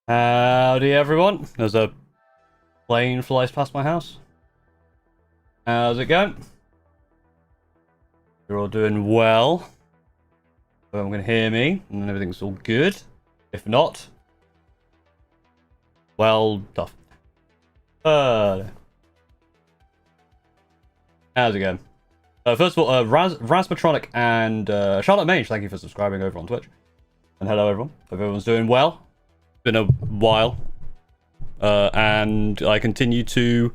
Howdy everyone, there's a plane flies past my house. How's it going? You're all doing well. Everyone can hear me and everything's all good. If not, well, tough. How's it going? First of all, Rasmatronic and Charlotte Mange, thank you for subscribing over on Twitch. And hello everyone, hope everyone's doing well. Been a while, and I continue to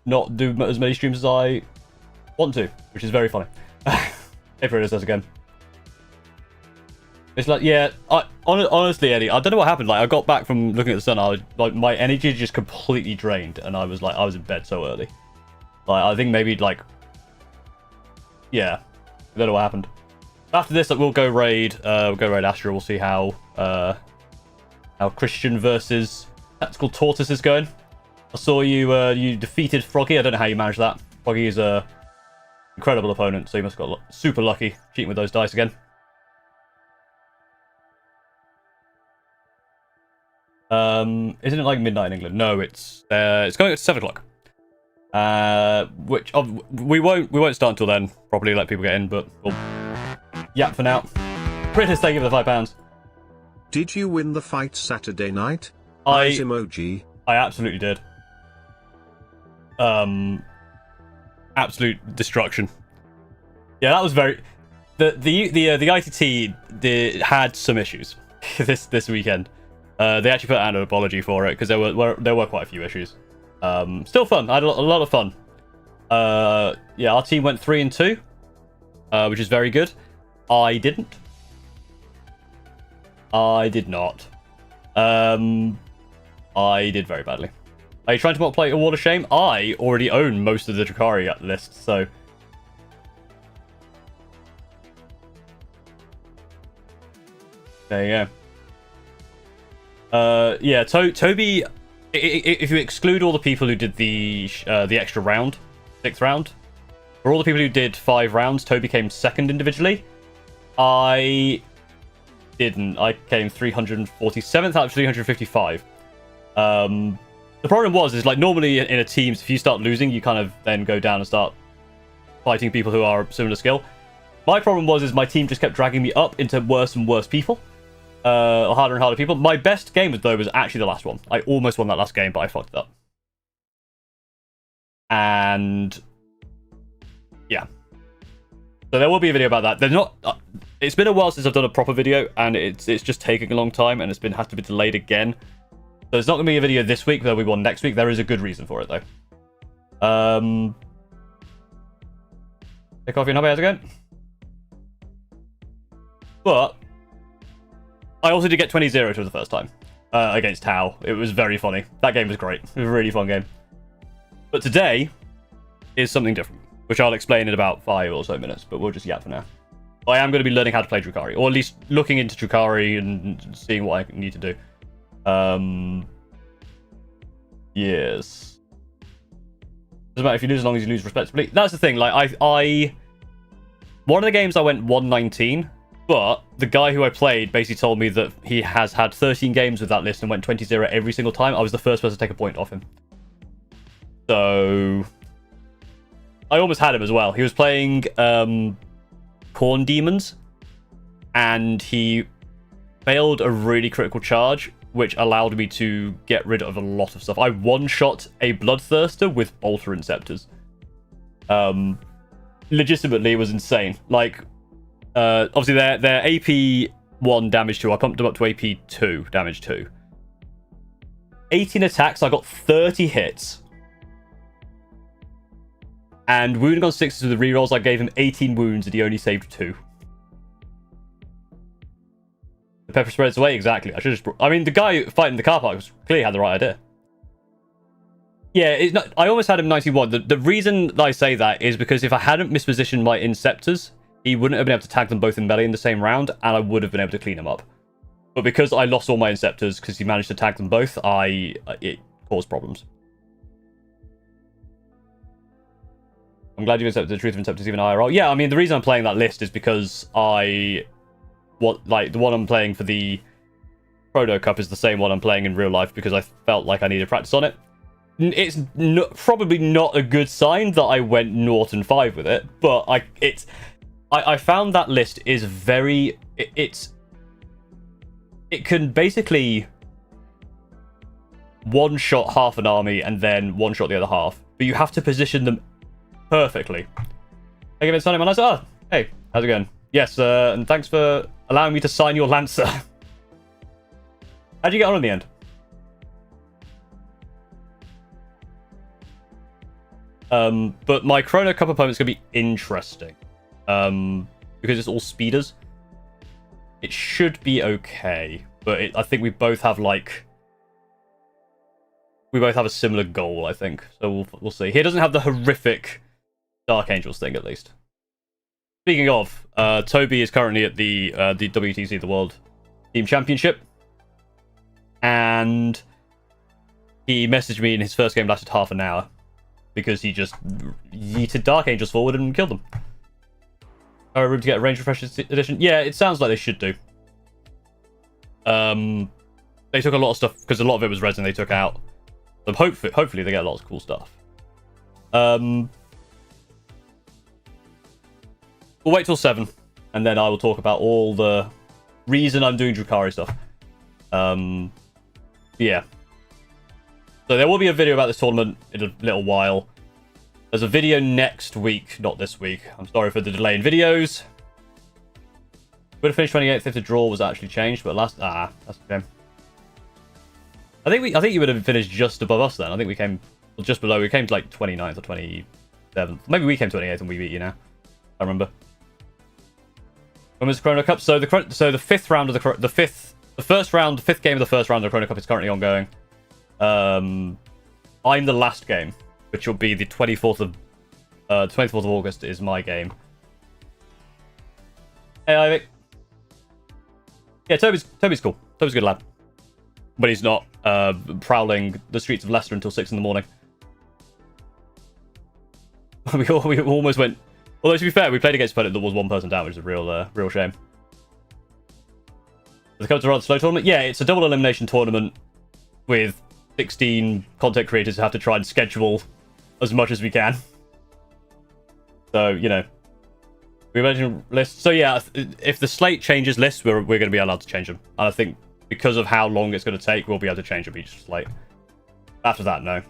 not do as many streams as I want to, which is very funny. If it does again, it's like, yeah, honestly, Eddie, I don't know what happened. Like, I got back from looking at the sun, I was like, my energy just completely drained, and I was in bed so early. Like, I think maybe like, yeah, I don't know what happened. After this, we'll go raid Astra. We'll see how Christian versus Tactical Tortoise is going. I saw you you defeated Froggy. I don't know how you managed that. Froggy is a incredible opponent, so you must have got super lucky cheating with those dice again. Isn't it like midnight in England? No, it's going at 7 o'clock. Which we won't start until then. Probably let people get in, but we'll yap for now. British, thank you for the £5. Did you win the fight Saturday night? Eyes emoji. I absolutely did. Absolute destruction. Yeah, that was very. The ITT had some issues this weekend. They actually put out an apology for it because there were quite a few issues. Still fun. I had a lot of fun. Yeah, our team went 3-2, which is very good. I didn't. I did not. I did very badly. Are you trying to multiply a Wall of Shame? I already own most of the Drukhari list, so... There you go. Yeah, Toby... If you exclude all the people who did the extra round, 6th round, for all the people who did 5 rounds, Toby came 2nd individually. I didn't. I came 347th out of 355. The problem is like normally in a team, if you start losing, you kind of then go down and start fighting people who are similar skill. My problem is my team just kept dragging me up into worse and worse people, harder and harder people. My best game was actually the last one. I almost won that last game, but I fucked it up. And yeah, so there will be a video about that. There's not. It's been a while since I've done a proper video, and it's just taking a long time, and has to be delayed again. So there's not going to be a video this week. There'll be one next week. There is a good reason for it, though. Hey, Coffee and Hobby, how's it going? But I also did get 20-0 for the first time against Tau. It was very funny. That game was great. It was a really fun game. But today is something different, which I'll explain in about 5 or so minutes, but we'll just yap for now. I am going to be learning how to play Drukhari, or at least looking into Drukhari and seeing what I need to do. Yes. Doesn't matter if you lose as long as you lose respectably. That's the thing. Like one of the games I went 119, but the guy who I played basically told me that he has had 13 games with that list and went 20-0 every single time. I was the first person to take a point off him. So I almost had him as well. He was playing Corn Demons, and he failed a really critical charge, which allowed me to get rid of a lot of stuff. I one-shot a Bloodthirster with Bolter and Scepters. Legitimately, it was insane. Like, obviously, they're AP 1 damage 2. I pumped them up to AP 2 damage 2. 18 attacks, I got 30 hits. And wounding on 6s with the rerolls, I gave him 18 wounds and he only saved 2. The pepper spreads away, exactly. I should just... I mean, the guy fighting the car park clearly had the right idea. Yeah, it's not... I almost had him 91. The reason that I say that is because if I hadn't mispositioned my Inceptors, he wouldn't have been able to tag them both in melee in the same round, and I would have been able to clean him up. But because I lost all my Inceptors, because he managed to tag them both, it caused problems. I'm glad you accepted the truth of Inceptors even IRL. Yeah, I mean, the reason I'm playing that list is because the one I'm playing for the Chrono Cup is the same one I'm playing in real life because I felt like I needed practice on it. It's probably not a good sign that I went 0 and 5 with it, but I found that list is very... It can basically one-shot half an army and then one-shot the other half, but you have to position them perfectly. Hey, Gavin, Sonny, man. Oh, hey, how's it going? Yes, and thanks for allowing me to sign your Lancer. How'd you get on in the end? But my Chrono Cup opponent's gonna be interesting. Because it's all speeders. It should be okay, but I think we both have a similar goal, I think. So we'll see. He doesn't have the horrific Dark Angels thing, at least. Speaking of, Toby is currently at the WTC, the World Team Championship, and he messaged me, and his first game lasted half an hour because he just yeeted Dark Angels forward and killed them. Room to get a range refresher edition? Yeah, it sounds like they should do. They took a lot of stuff because a lot of it was resin they took out. So hopefully they get a lot of cool stuff. We'll wait till 7, and then I will talk about all the reason I'm doing Drukhari stuff. Yeah. So there will be a video about this tournament in a little while. There's a video next week, not this week. I'm sorry for the delay in videos. Would have finished 28th if the draw was actually changed, but that's a shame. I think you would have finished just above us then. I think we came just below. We came to like 29th or 27th. Maybe we came 28th and we beat you now. I remember. When was the Chrono Cup? So the fifth round of the first game of the first round of the Chrono Cup is currently ongoing. I'm the last game, which will be the 24th of August is my game. Hey, Ivy. Yeah, Toby's cool. Toby's a good lad. But he's not prowling the streets of Leicester until 6 in the morning. we almost went... Although, to be fair, we played against a opponent that was one person down, which is a real shame. The Cups are a rather slow tournament? Yeah, it's a double elimination tournament with 16 content creators who have to try and schedule as much as we can. So, you know, we imagine lists. So yeah, if the slate changes lists, we're going to be allowed to change them. And I think because of how long it's going to take, we'll be able to change them each slate. After that, no.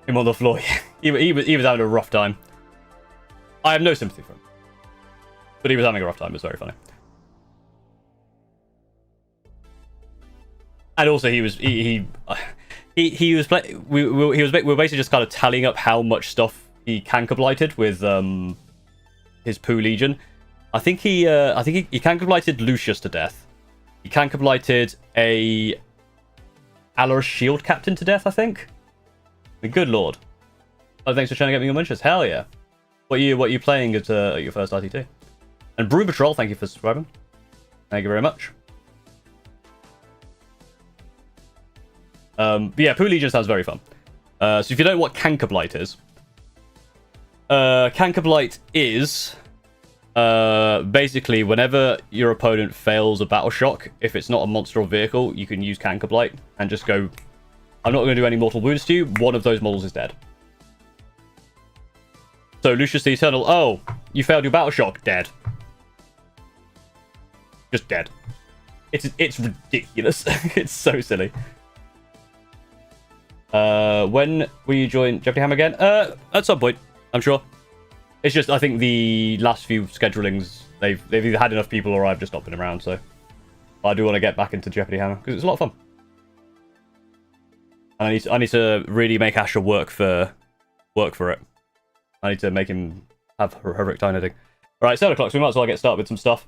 Him on the floor. he was having a rough time. I have no sympathy for him, but he was having a rough time. It was very funny. And also, we were basically just kind of tallying up how much stuff he canker-blighted with his Poo Legion. I think he canker-blighted Lucius to death. He canker-blighted a Alor Shield Captain to death, I think. I mean, good lord. Oh, thanks for trying to get me your munchers. Hell yeah. What are you playing at your first RT2? And Brew Patrol, thank you for subscribing. Thank you very much. But yeah, Poo Legion sounds very fun. So if you don't know what Cankerblight is, Cankerblight is basically whenever your opponent fails a battle shock, if it's not a monster or vehicle, you can use Cankerblight and just go, I'm not going to do any mortal wounds to you, one of those models is dead. So Lucius the Eternal, oh, you failed your battle shock, dead. Just dead. It's ridiculous. It's so silly. When will you join Jeopardy Ham again? At some point, I'm sure. It's just, I think the last few schedulings, they've either had enough people or I've just not been around, so I do want to get back into Jeopardy Hammer, because it's a lot of fun. And I need to really make Asher work for it. I need to make him have heroic time editing. Alright, 7 o'clock, so we might as well get started with some stuff.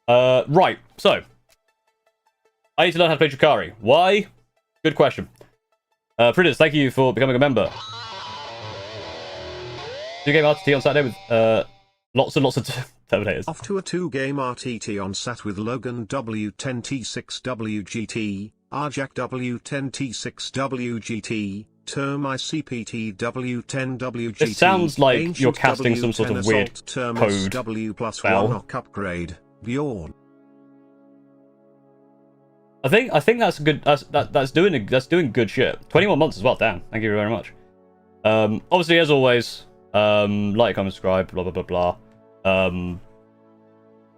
Right, so. I need to learn how to play Drukhari. Why? Good question. Pridders, thank you for becoming a member. Two-game RTT on Saturday with lots and lots of Terminators. Off to a 2-game RTT on Sat with Logan W10T6WGT, Arjak W10T6WGT, term ICPTW10WGT. This sounds like you're casting some sort of weird code spell. Upgrade. Bjorn. I think that's good. That's doing good shit. 21 months as well. Damn. Thank you very much. Obviously, as always, like, comment, subscribe, blah blah blah blah.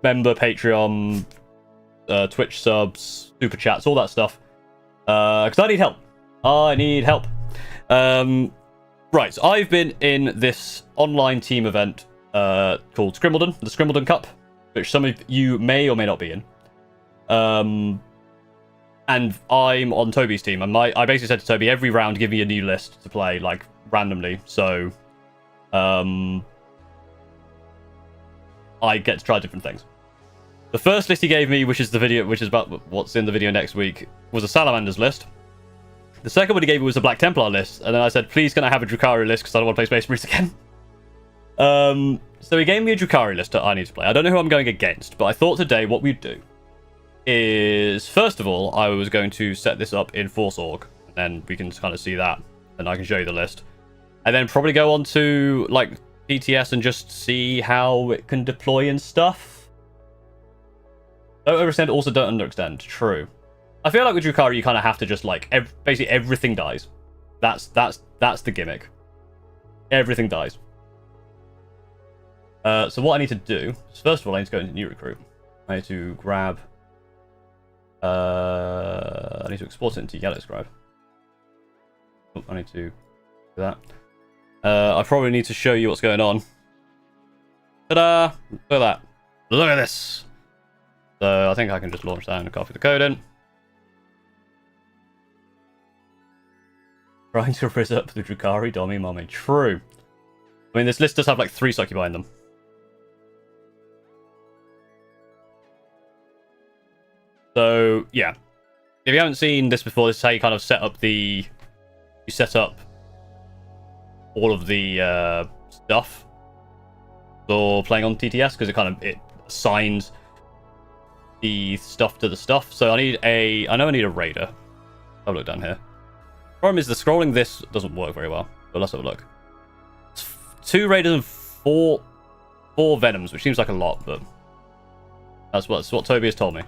Member, Patreon, Twitch subs, super chats, all that stuff. Because I need help. I need help. Right, so I've been in this online team event called Scrimbledon, the Scrimbledon Cup, which some of you may or may not be in. And I'm on Toby's team, and I basically said to Toby, every round give me a new list to play, like, randomly, so I get to try different things. The first list he gave me, which is about what's in the video next week, was a Salamanders list. The second one he gave me was a Black Templar list, and then I said, please can I have a Drukhari list, because I don't want to play Space Marines again. So he gave me a Drukhari list that I need to play. I don't know who I'm going against, but I thought today what we'd do is, first of all, I was going to set this up in Force.org, and then we can kind of see that, and I can show you the list. And then probably go on to, like, PTS and just see how it can deploy and stuff. Don't overextend, also don't underextend. True. I feel like with Drukhari, you kind of have to just, like, basically everything dies. That's the gimmick. Everything dies. So what I need to do is, first of all, I need to go into new recruit. I need to grab... I need to export it into Yellow Scribe. Oh, I need to do that. I probably need to show you what's going on. Ta-da! Look at that. Look at this! So I think I can just launch that and copy the code in. Trying to frizz up the Drukhari Dommy Mommy. True. I mean, this list does have like 3 succubi in them. So, yeah. If you haven't seen this before, this is how you kind of set up the... You set up all of the stuff for playing on TTS, because it assigns the stuff to the stuff. So I know I need a raider. Have a look down here. Problem is the scrolling this doesn't work very well, but let's have a look. It's 2 raiders and 4 venoms, which seems like a lot, but that's what Toby has told me.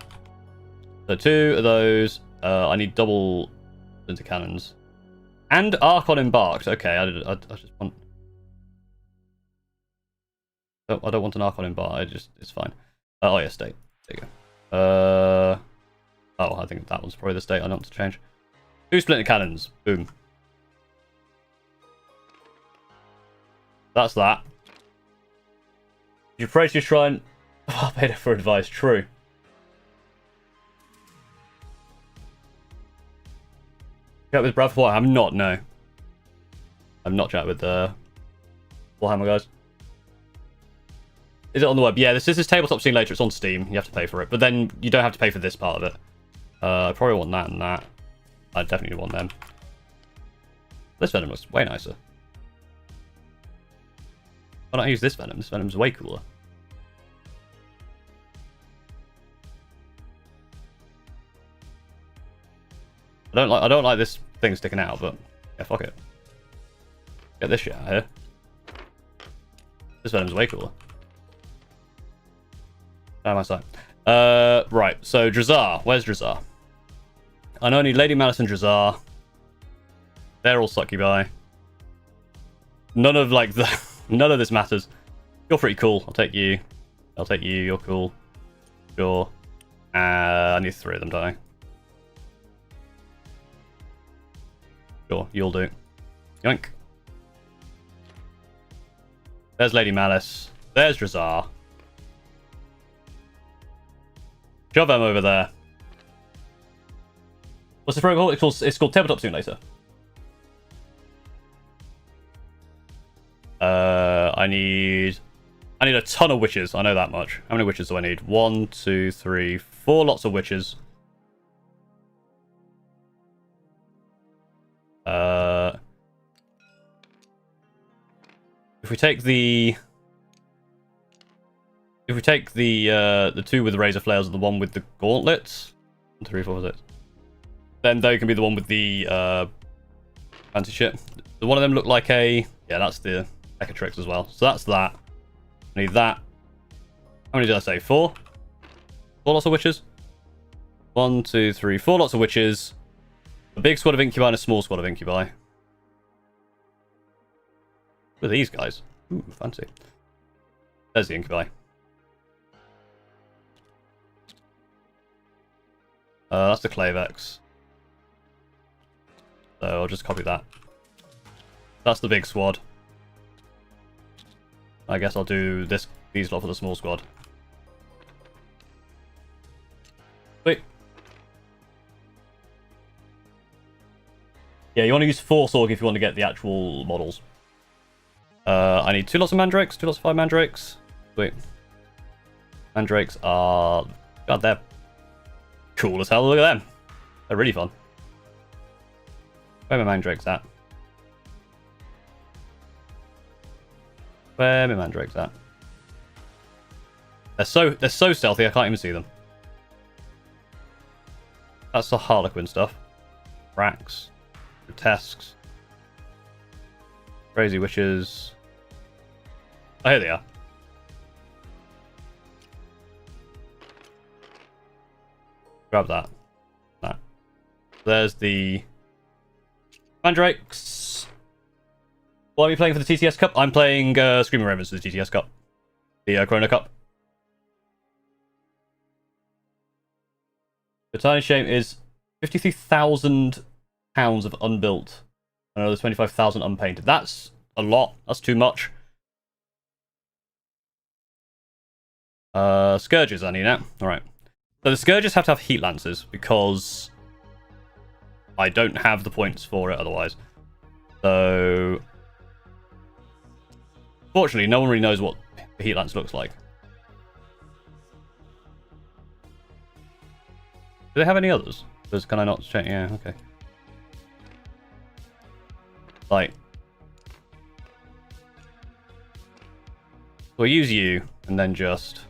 So 2 of those. I need double splinter cannons and Archon embarked. Okay, I just want. I don't want an Archon embarked. It's fine. Oh yeah, state. There you go. Oh, I think that one's probably the state I don't want to change. 2 splinter cannons. Boom. That's that. You praise your shrine. Oh, better for advice. True. Chat with Brad for Warhammer? I'm not, no. I'm not chatting with Warhammer guys. Is it on the web? Yeah, this is Tabletop Simulator. It's on Steam. You have to pay for it. But then you don't have to pay for this part of it. I probably want that and that. I definitely want them. This Venom looks way nicer. Why not use this Venom? This Venom's way cooler. I don't like this thing sticking out, but yeah, fuck it. Get this shit out of here. This Venom's way cooler. Down my side. Right, so Drazar. Where's Drazar? I know I need Lady Malice and Drazar. They're all succubi. None of this matters. You're pretty cool. I'll take you. I'll take you. You're cool. Sure. I need 3 of them, don't I? Sure, you'll do. Yoink. There's Lady Malice. There's Drazar. Shove them over there. What's the protocol? It's called Tabletop Simulator. I need a ton of witches. I know that much. How many witches do I need? 1, 2, 3, 4 lots of witches. If we take the 2 with the razor flails and the 1 with the gauntlets, 1, 2, 3, 4, 6, then they can be the one with the Fancy shit. One of them looked like a... Yeah, that's the Hecatrix as well. So that's that. I need that. How many did I say? 4? 4 lots of witches? 1, 2, 3, 4 lots of witches. A big squad of incubi and a small squad of incubi. Who are these guys? Ooh, fancy. There's the incubi. That's the Clavex. So I'll just copy that. That's the big squad. I guess I'll do these lot for the small squad. Wait. Yeah, you want to use 4 Sorg if you want to get the actual models. I need 2 lots of mandrakes, 2 lots of 5 mandrakes. Wait. Mandrakes are... God, they're cool as hell. Look at them. They're really fun. Where are my mandrakes at? Where are my mandrakes at? They're so stealthy I can't even see them. That's the Harlequin stuff. Rax. Grotesques. Crazy witches. Oh, here they are. Grab that. That. There's the Mandrakes. What are we playing for the TTS Cup? I'm playing Screaming Ravens for the TTS Cup. The Chrono Cup. The tiny shame is £53,000 of unbuilt. And another 25,000 unpainted. That's a lot. That's too much. Scourges I need now. Alright. So the Scourges have to have Heat Lancers because I don't have the points for it otherwise. So fortunately, no one really knows what the Heat Lance looks like. Do they have any others? Can I not check? Yeah, okay. Like, we'll use you and then just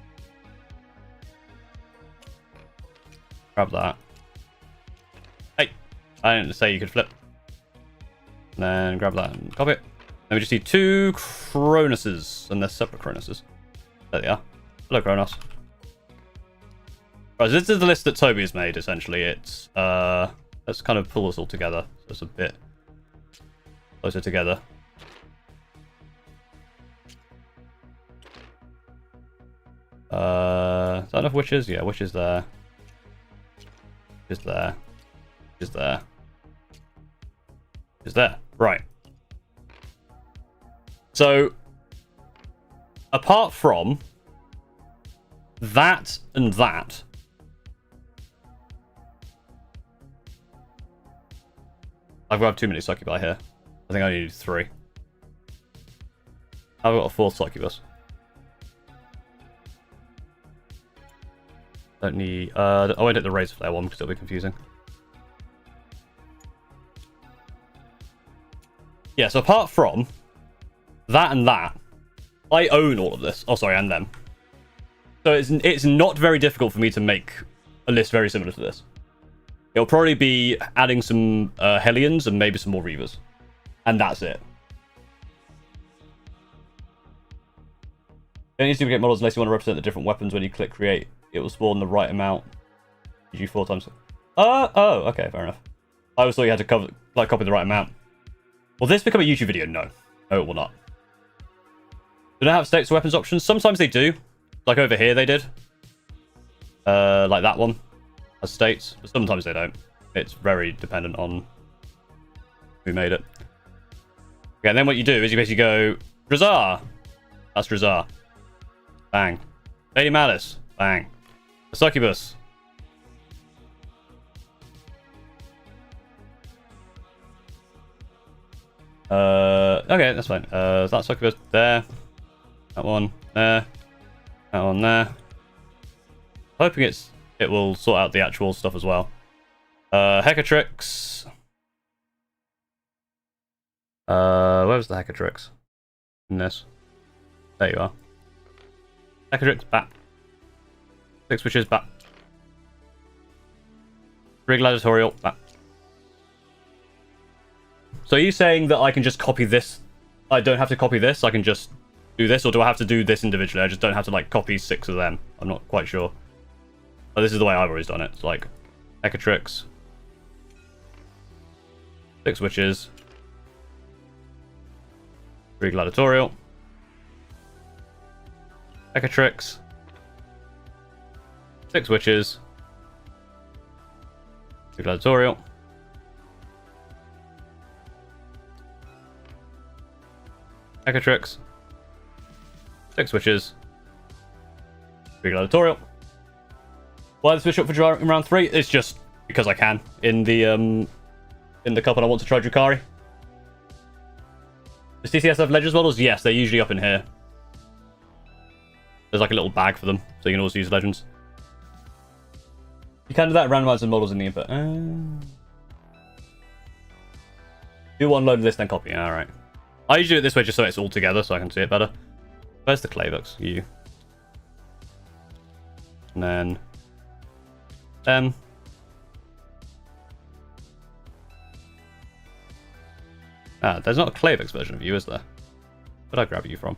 grab that. Hey, I didn't say you could flip. And then grab that and copy it. Then we just need 2 Kronuses, and they're separate Kronuses. There they are. Hello, Kronos. Right, so this is the list that Toby has made. Essentially, it's let's kind of pull this all together so it's a bit closer together. Is that enough witches? Yeah, witches there. Witches there. Witches there. Witches there. Right. So, apart from that and that, I've got too many succubi here. I think I need 3. I've got a 4th succubus. Don't need... I won't hit the razor flare one because it'll be confusing. Yeah, so apart from that and that, I own all of this. Oh, sorry, and them. So it's not very difficult for me to make a list very similar to this. It'll probably be adding some Hellions and maybe some more Reavers. And that's it. You don't need to get models unless you want to represent the different weapons. When you click create, it will spawn the right amount. Usually 4 times. Oh, okay, fair enough. I always thought you had to copy the right amount. Will this become a YouTube video? No. No, it will not. Do they have states for weapons options? Sometimes they do. Like over here they did. Like that one has states, but sometimes they don't. It's very dependent on who made it. Okay, and then what you do is you basically go Drazar. That's Drazar. Bang. Lady Malice. Bang. The Succubus. Okay, that's fine. That Succubus there. That one there. That one there. Hoping it will sort out the actual stuff as well. Hecatrix. Where was the Hecatrix? In this. There you are. Hecatrix back. 6 witches back. 3 gladiatorial back. So are you saying that I can just copy this? I don't have to copy this. I can just do this, or do I have to do this individually? I just don't have to like copy 6 of them. I'm not quite sure. But this is the way I've always done it. It's like Echatrix, 6 witches, 3 gladiatorial, Echatrix, 6 witches, 3 gladiatorial, Echatrix, 6 witches, 3 gladiatorial. Why the switch up for in round 3? It's just because I can in the cup, and I want to try Drukhari. Does TCS have Legends models? Yes, they're usually up in here. There's like a little bag for them, so you can also use Legends. You can do that, randomize the models in the input. Do one load of this, then copy. Alright. I usually do it this way just so it's all together, so I can see it better. Where's the Claybooks? You. And then... there's not a Claybooks version of you, is there? Where'd I grab you from?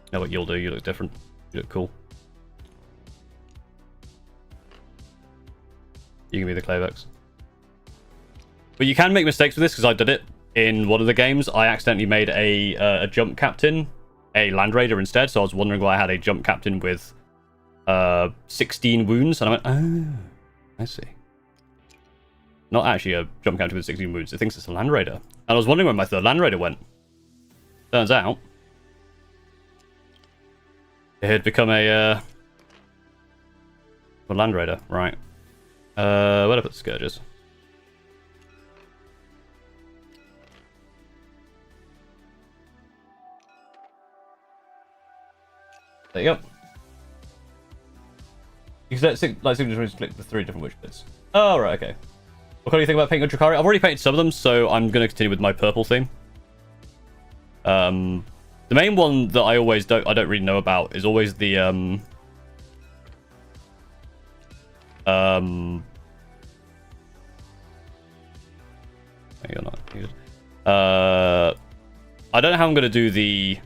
You know what you'll do? You look different. You look cool. You can be the Claybooks. But you can make mistakes with this, because I did it in one of the games. I accidentally made a jump captain a Land Raider instead, so I was wondering why I had a jump captain with 16 wounds, and I went, oh, I see. Not actually a jump captain with 16 wounds, it thinks it's a Land Raider. And I was wondering where my 3rd Land Raider went. Turns out, it had become a Land Raider, right. Where did I put the Scourges? There you go. You can select like click the 3 different witch bits. Oh, right, okay. What do you think about painting Drukhari? I've already painted some of them, so I'm going to continue with my purple theme. The main one that I don't really know about is always the you're not needed. I don't know how I'm going to do the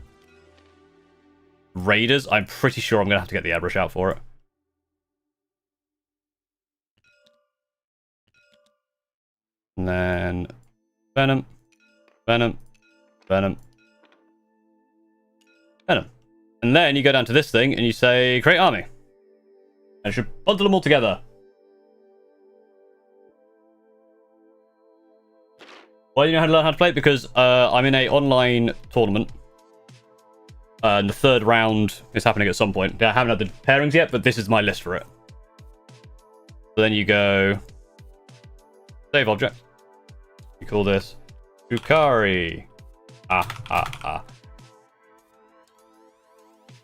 Raiders. I'm pretty sure I'm going to have to get the airbrush out for it. And then Venom, Venom, Venom, Venom. And then you go down to this thing and you say create army. And it should bundle them all together. Why do you know how to learn how to play it? Because I'm in an online tournament. And the 3rd round is happening at some point. I haven't had the pairings yet, but this is my list for it. So then you go... Save object. You call this Drukhari.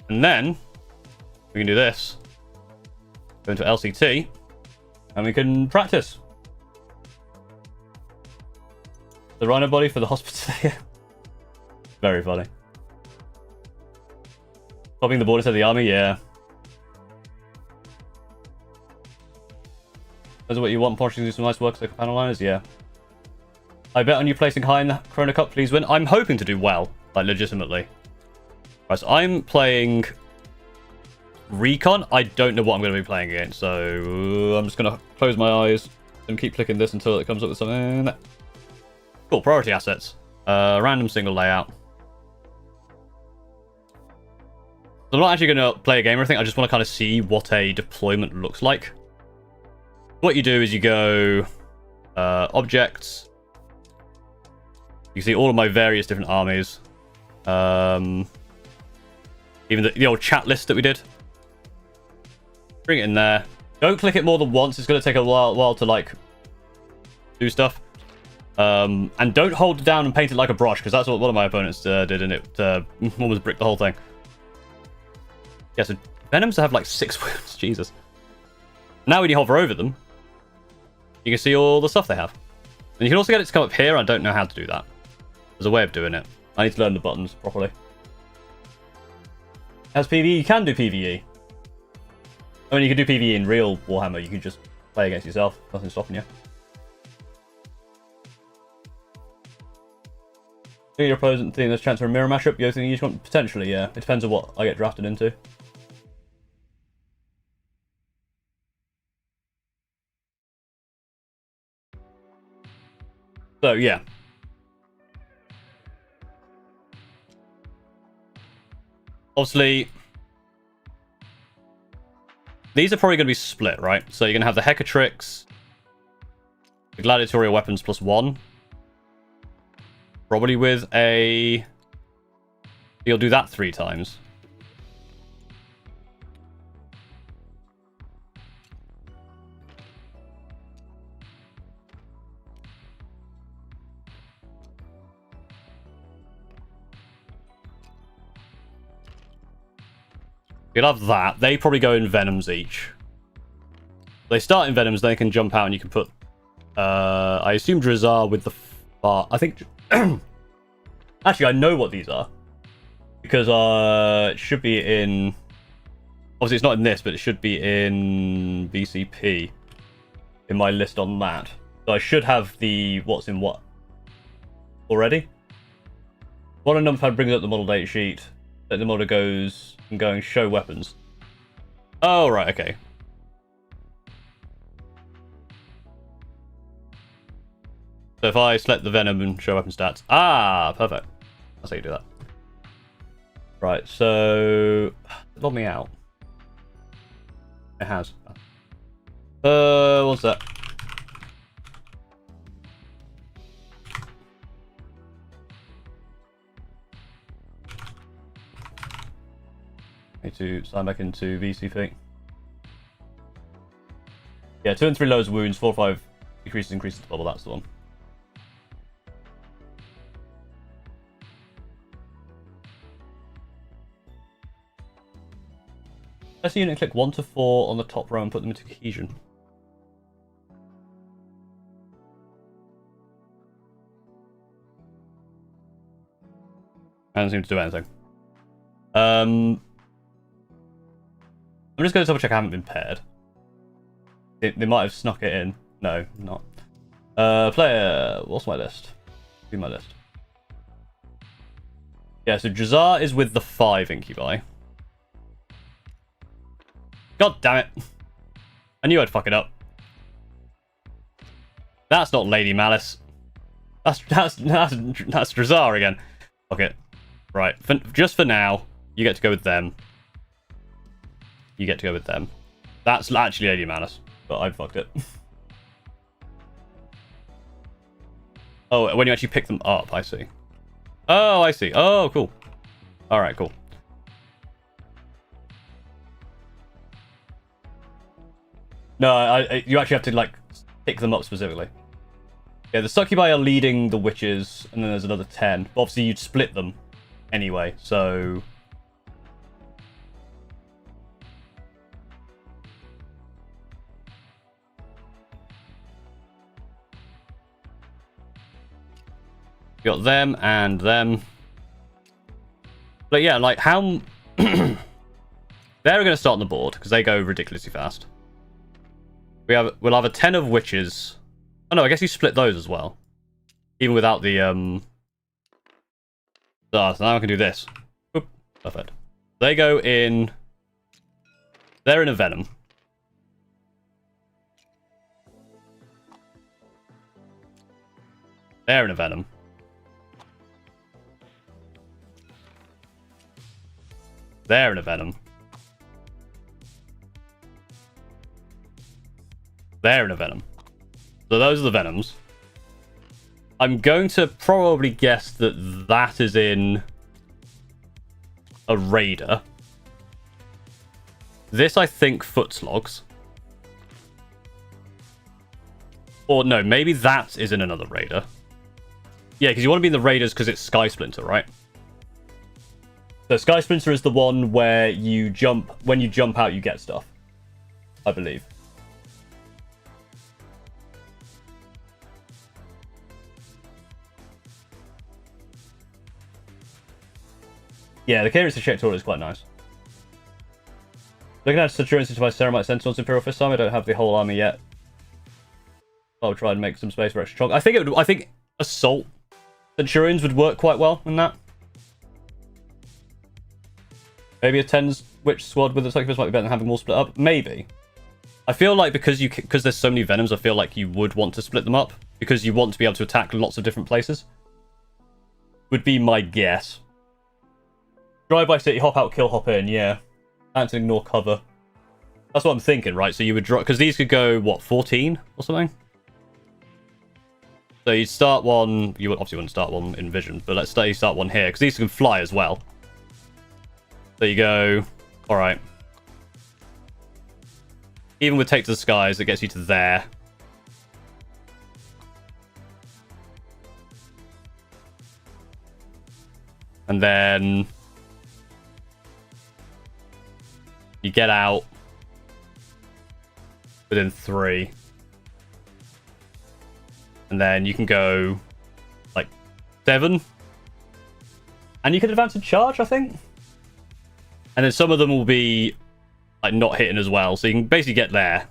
And then we can do this. Go into LCT. And we can practice. The rhino body for the hospital. Very funny. Copying the borders of the army, yeah. Those are what you want. Portuguese do some nice work like panel liners, yeah. I bet on you placing high in the Corona Cup, please win. I'm hoping to do well, like legitimately. Right, so I'm playing Recon. I don't know what I'm going to be playing against, so I'm just going to close my eyes and keep clicking this until it comes up with something. Cool, priority assets. Random single layout. So I'm not actually going to play a game or anything. I just want to kind of see what a deployment looks like. What you do is you go objects. You can see all of my various different armies. Even the old chat list that we did. Bring it in there. Don't click it more than once. It's going to take a while to like do stuff. And don't hold it down and paint it like a brush, because that's what one of my opponents did, and it almost bricked the whole thing. Yeah, so Venoms have like 6 wounds. Jesus. Now when you hover over them, you can see all the stuff they have. And you can also get it to come up here. I don't know how to do that. There's a way of doing it. I need to learn the buttons properly. As PvE, you can do PvE. I mean, you can do PvE in real Warhammer. You can just Play against yourself. Nothing's stopping you. Do your opponent think there's a chance for a mirror mashup? You think each one? Potentially, yeah. It depends on what I get drafted into. So, yeah. Obviously, these are probably going to be split, right? So you're going to have the Hecatrix, the Gladiatorial Weapons +1. Probably with a... You'll do that 3 times. You'll have that. They probably go in Venoms each. They start in Venoms, then they can jump out and you can put... I assume Drazar with the... I think... Actually, I know what these are. Because it should be in... Obviously, it's not in this, but it should be in BCP. In my list on that. So I should have the what's in what already. Modern numpad brings up the model data sheet. Then the model goes and going show weapons. Oh, right, okay. So if I select the Venom and show weapon stats. Ah, perfect. That's how you do that. Right, so... Log me out. It has. What's that? Need to sign back into VCP. Yeah, 2 and 3 lowers wounds, 4 or 5 increases the bubble, that's the one. Press the unit and click 1 to 4 on the top row and put them into cohesion. I don't seem to do anything. I'm just going to double check I haven't been paired. They might have snuck it in. No, not. Player, what's my list? Do my list. Yeah, so Drazar is with the 5 incubi. God damn it. I knew I'd fuck it up. That's not Lady Malice. That's Drazar again. Okay. Right. Just for now, you get to go with them. You get to go with them. That's actually Lady Malice, but I fucked it. Oh, when you actually pick them up, I see. Oh, I see. Oh, cool. Alright, cool. No, you actually have to, like, pick them up specifically. Yeah, the Succubi are leading the witches, and then there's another 10. But obviously, you'd split them anyway, so... You got them and them. But yeah, like, how... They're going to start on the board, because they go ridiculously fast. We'll have a 10 of witches. Oh no, I guess you split those as well. Even without the so now I can do this. Oop, perfect. They go in. They're in a Venom. They're in a Venom. They're in a Venom. They're in a Venom. So those are the Venoms. I'm going to probably guess that that is in a Raider. This, I think, Footslogs. Or no, maybe that is in another Raider. Yeah, because you want to be in the Raiders because it's Sky Splinter, right? So Sky Splinter is the one where you jump... When you jump out, you get stuff. I believe. Yeah, the Cadence Ejector is quite nice. Looking at Centurions into my Ceramite Sentinels Imperial Fist Army, I don't have the whole army yet. I'll try and make some space for extra chunk. I think assault centurions would work quite well in that. Maybe a 10-witch squad with a succubus might be better than having more split up. Maybe. I feel like because there's so many venoms, I feel like you would want to split them up because you want to be able to attack lots of different places. Would be my guess. Drive by city, hop out, kill, hop in. Yeah, and ignore cover. That's what I'm thinking, right? So you would drop because these could go what 14 or something. So you start one. You obviously wouldn't start one in vision, but let's say you start one here because these can fly as well. So you go. All right. Even with Take to the Skies, it gets you to there. And then you get out within 3. And then you can go like 7. And you can advance and charge, I think. And then some of them will be like not hitting as well, so you can basically get there.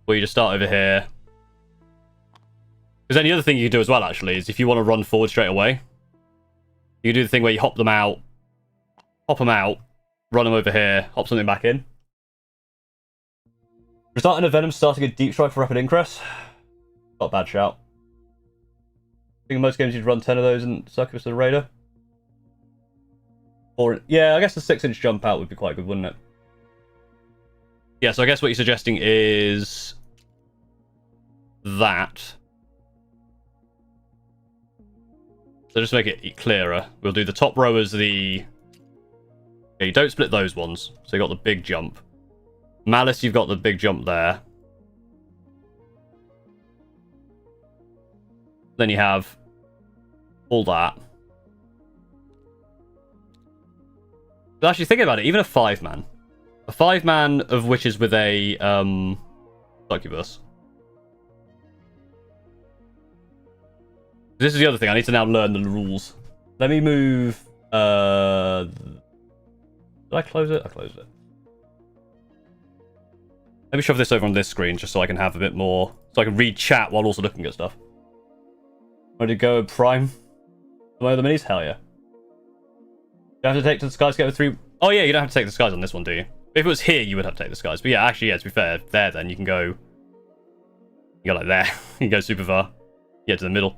Or you just start over here. Because then the other thing you can do as well, actually, is if you want to run forward straight away, you can do the thing where you hop them out, run them over here, hop something back in. Restarting a Venom, starting a Deep Strike for rapid ingress. Not a bad shout. I think in most games you'd run 10 of those in Succubus and Raider. Or, yeah, I guess the 6-inch jump out would be quite good, wouldn't it? Yeah, so I guess what you're suggesting is that. So just to make it clearer, we'll do the top row as the... Yeah, you don't split those ones. So you got the big jump. Malice, you've got the big jump there. Then you have all that. But actually, thinking about it, even a 5-man. A 5-man of witches with a succubus. This is the other thing. I need to now learn the rules. Let me move... Did I close it? I closed it. Let me shove this over on this screen just so I can have a bit more... So I can read chat while also looking at stuff. Ready to go Prime? One of the minis? Hell yeah. You have to take to the skies to get the 3... Oh yeah, you don't have to take the skies on this one, do you? If it was here, you would have to take the skies. But yeah, actually, yeah, to be fair, there then, you can go... You go like there. You can go super far. Get to the middle.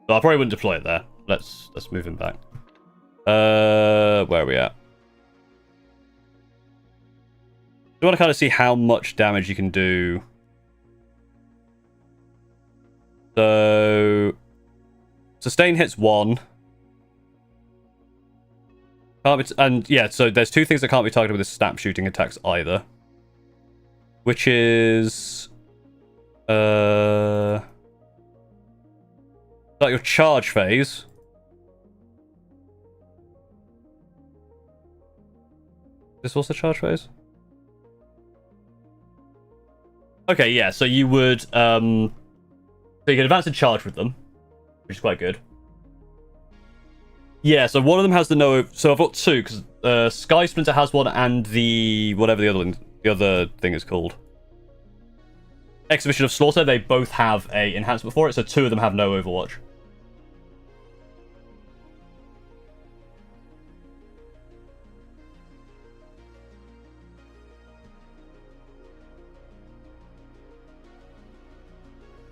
So I probably wouldn't deploy it there. Let's move him back. Where are we at? You want to kind of see how much damage you can do. So... Sustain hits 1. And yeah, so there's 2 things that can't be targeted with the snap shooting attacks either. Which is... like your charge phase. Is this also charge phase? Okay, yeah, so you would... So you can advance and charge with them, which is quite good. Yeah, so one of them has the no... So I've got 2, because Sky Splinter has one, and the... Whatever the other thing is called. Exhibition of Slaughter, they both have a enhancement for it, so 2 of them have no Overwatch.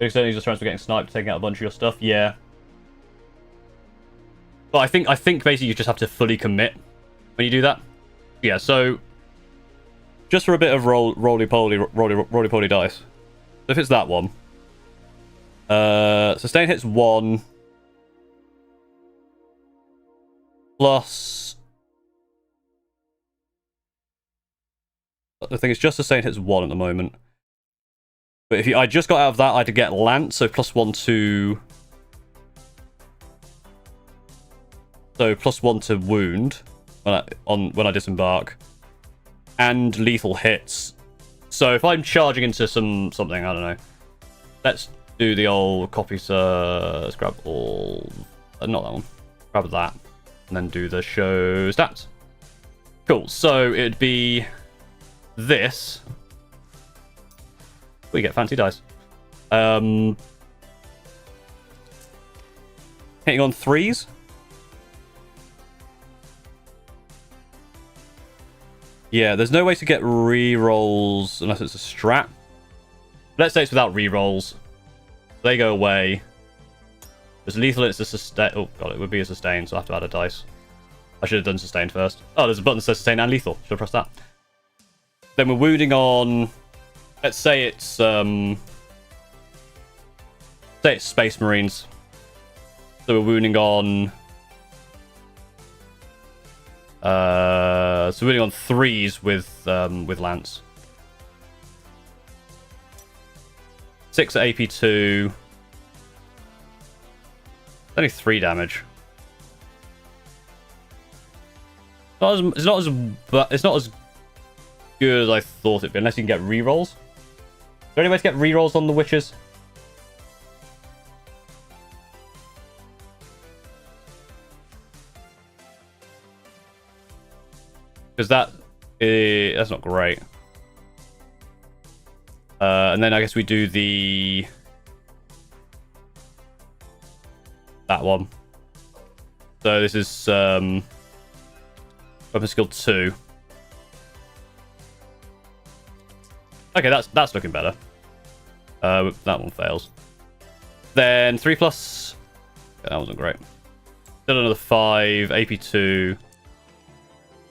Externally just trying to getting sniped, taking out a bunch of your stuff. Yeah. But I think basically you just have to fully commit when you do that. Yeah, so just for a bit of roly-poly dice. So if it's that one. Sustain hits 1. Plus... The thing is, just sustain hits 1 at the moment. But if I just got out of that, I had to get Lance, so +1 to... So +1 to wound when I disembark. And lethal hits. So if I'm charging into something, I don't know. Let's do the old copy, let's grab all... not that one. Grab that. And then do the show stats. Cool, so it'd be this. We get fancy dice. Hitting on 3s. Yeah, there's no way to get rerolls unless it's a strat. Let's say it's without rerolls. They go away. There's lethal, it's a sustain. Oh god, it would be a sustain, so I have to add a dice. I should have done sustained first. Oh, there's a button that says sustain and lethal. Should have pressed that. Then we're wounding on. Let's say it's Space Marines. So we're wounding on. So we're wounding on 3s with Lance. 6 at AP2. Only 3 damage. It's not as good as I thought it'd be, unless you can get rerolls. Is there any way to get rerolls on the witches? Because that's not great. And then I guess we do that one. So this is weapon skill 2. Okay, that's looking better. That one fails. Then 3+. Okay, that wasn't great. Still another 5 AP2.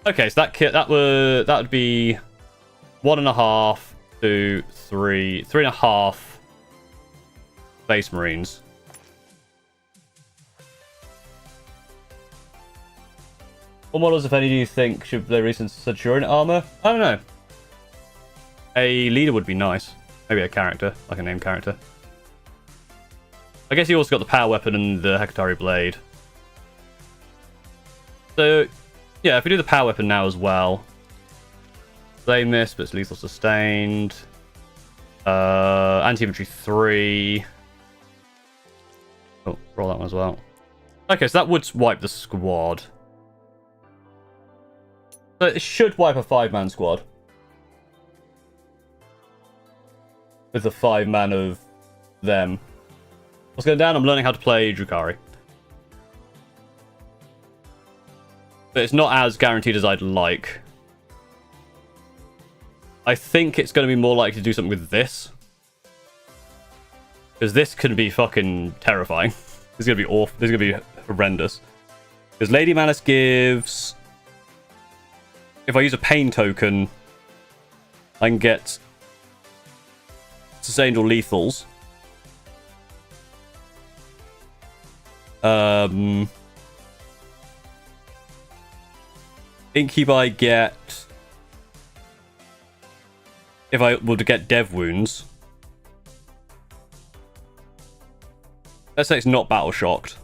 Okay, so that would be 1.5 to 3.5 Space Marines. What models, if any, do you think should they recent Centurion armor? I don't know. A leader would be nice. Maybe a character, like a named character. I guess you also got the power weapon and the Hecatari blade. So, yeah, if we do the power weapon now as well. They miss, but it's lethal sustained. Anti-infantry 3. Oh, roll that one as well. Okay, so that would wipe the squad. So it should wipe a 5-man squad. With the 5-man of them. What's going down? I'm learning how to play Drukhari. But it's not as guaranteed as I'd like. I think it's going to be more likely to do something with this. Because this can be fucking terrifying. This is going to be awful. This is going to be horrendous. Because Lady Manus gives... If I use a pain token, I can get sustained or lethals. Incubi get... If I were to get dev wounds. Let's say it's not battle shocked.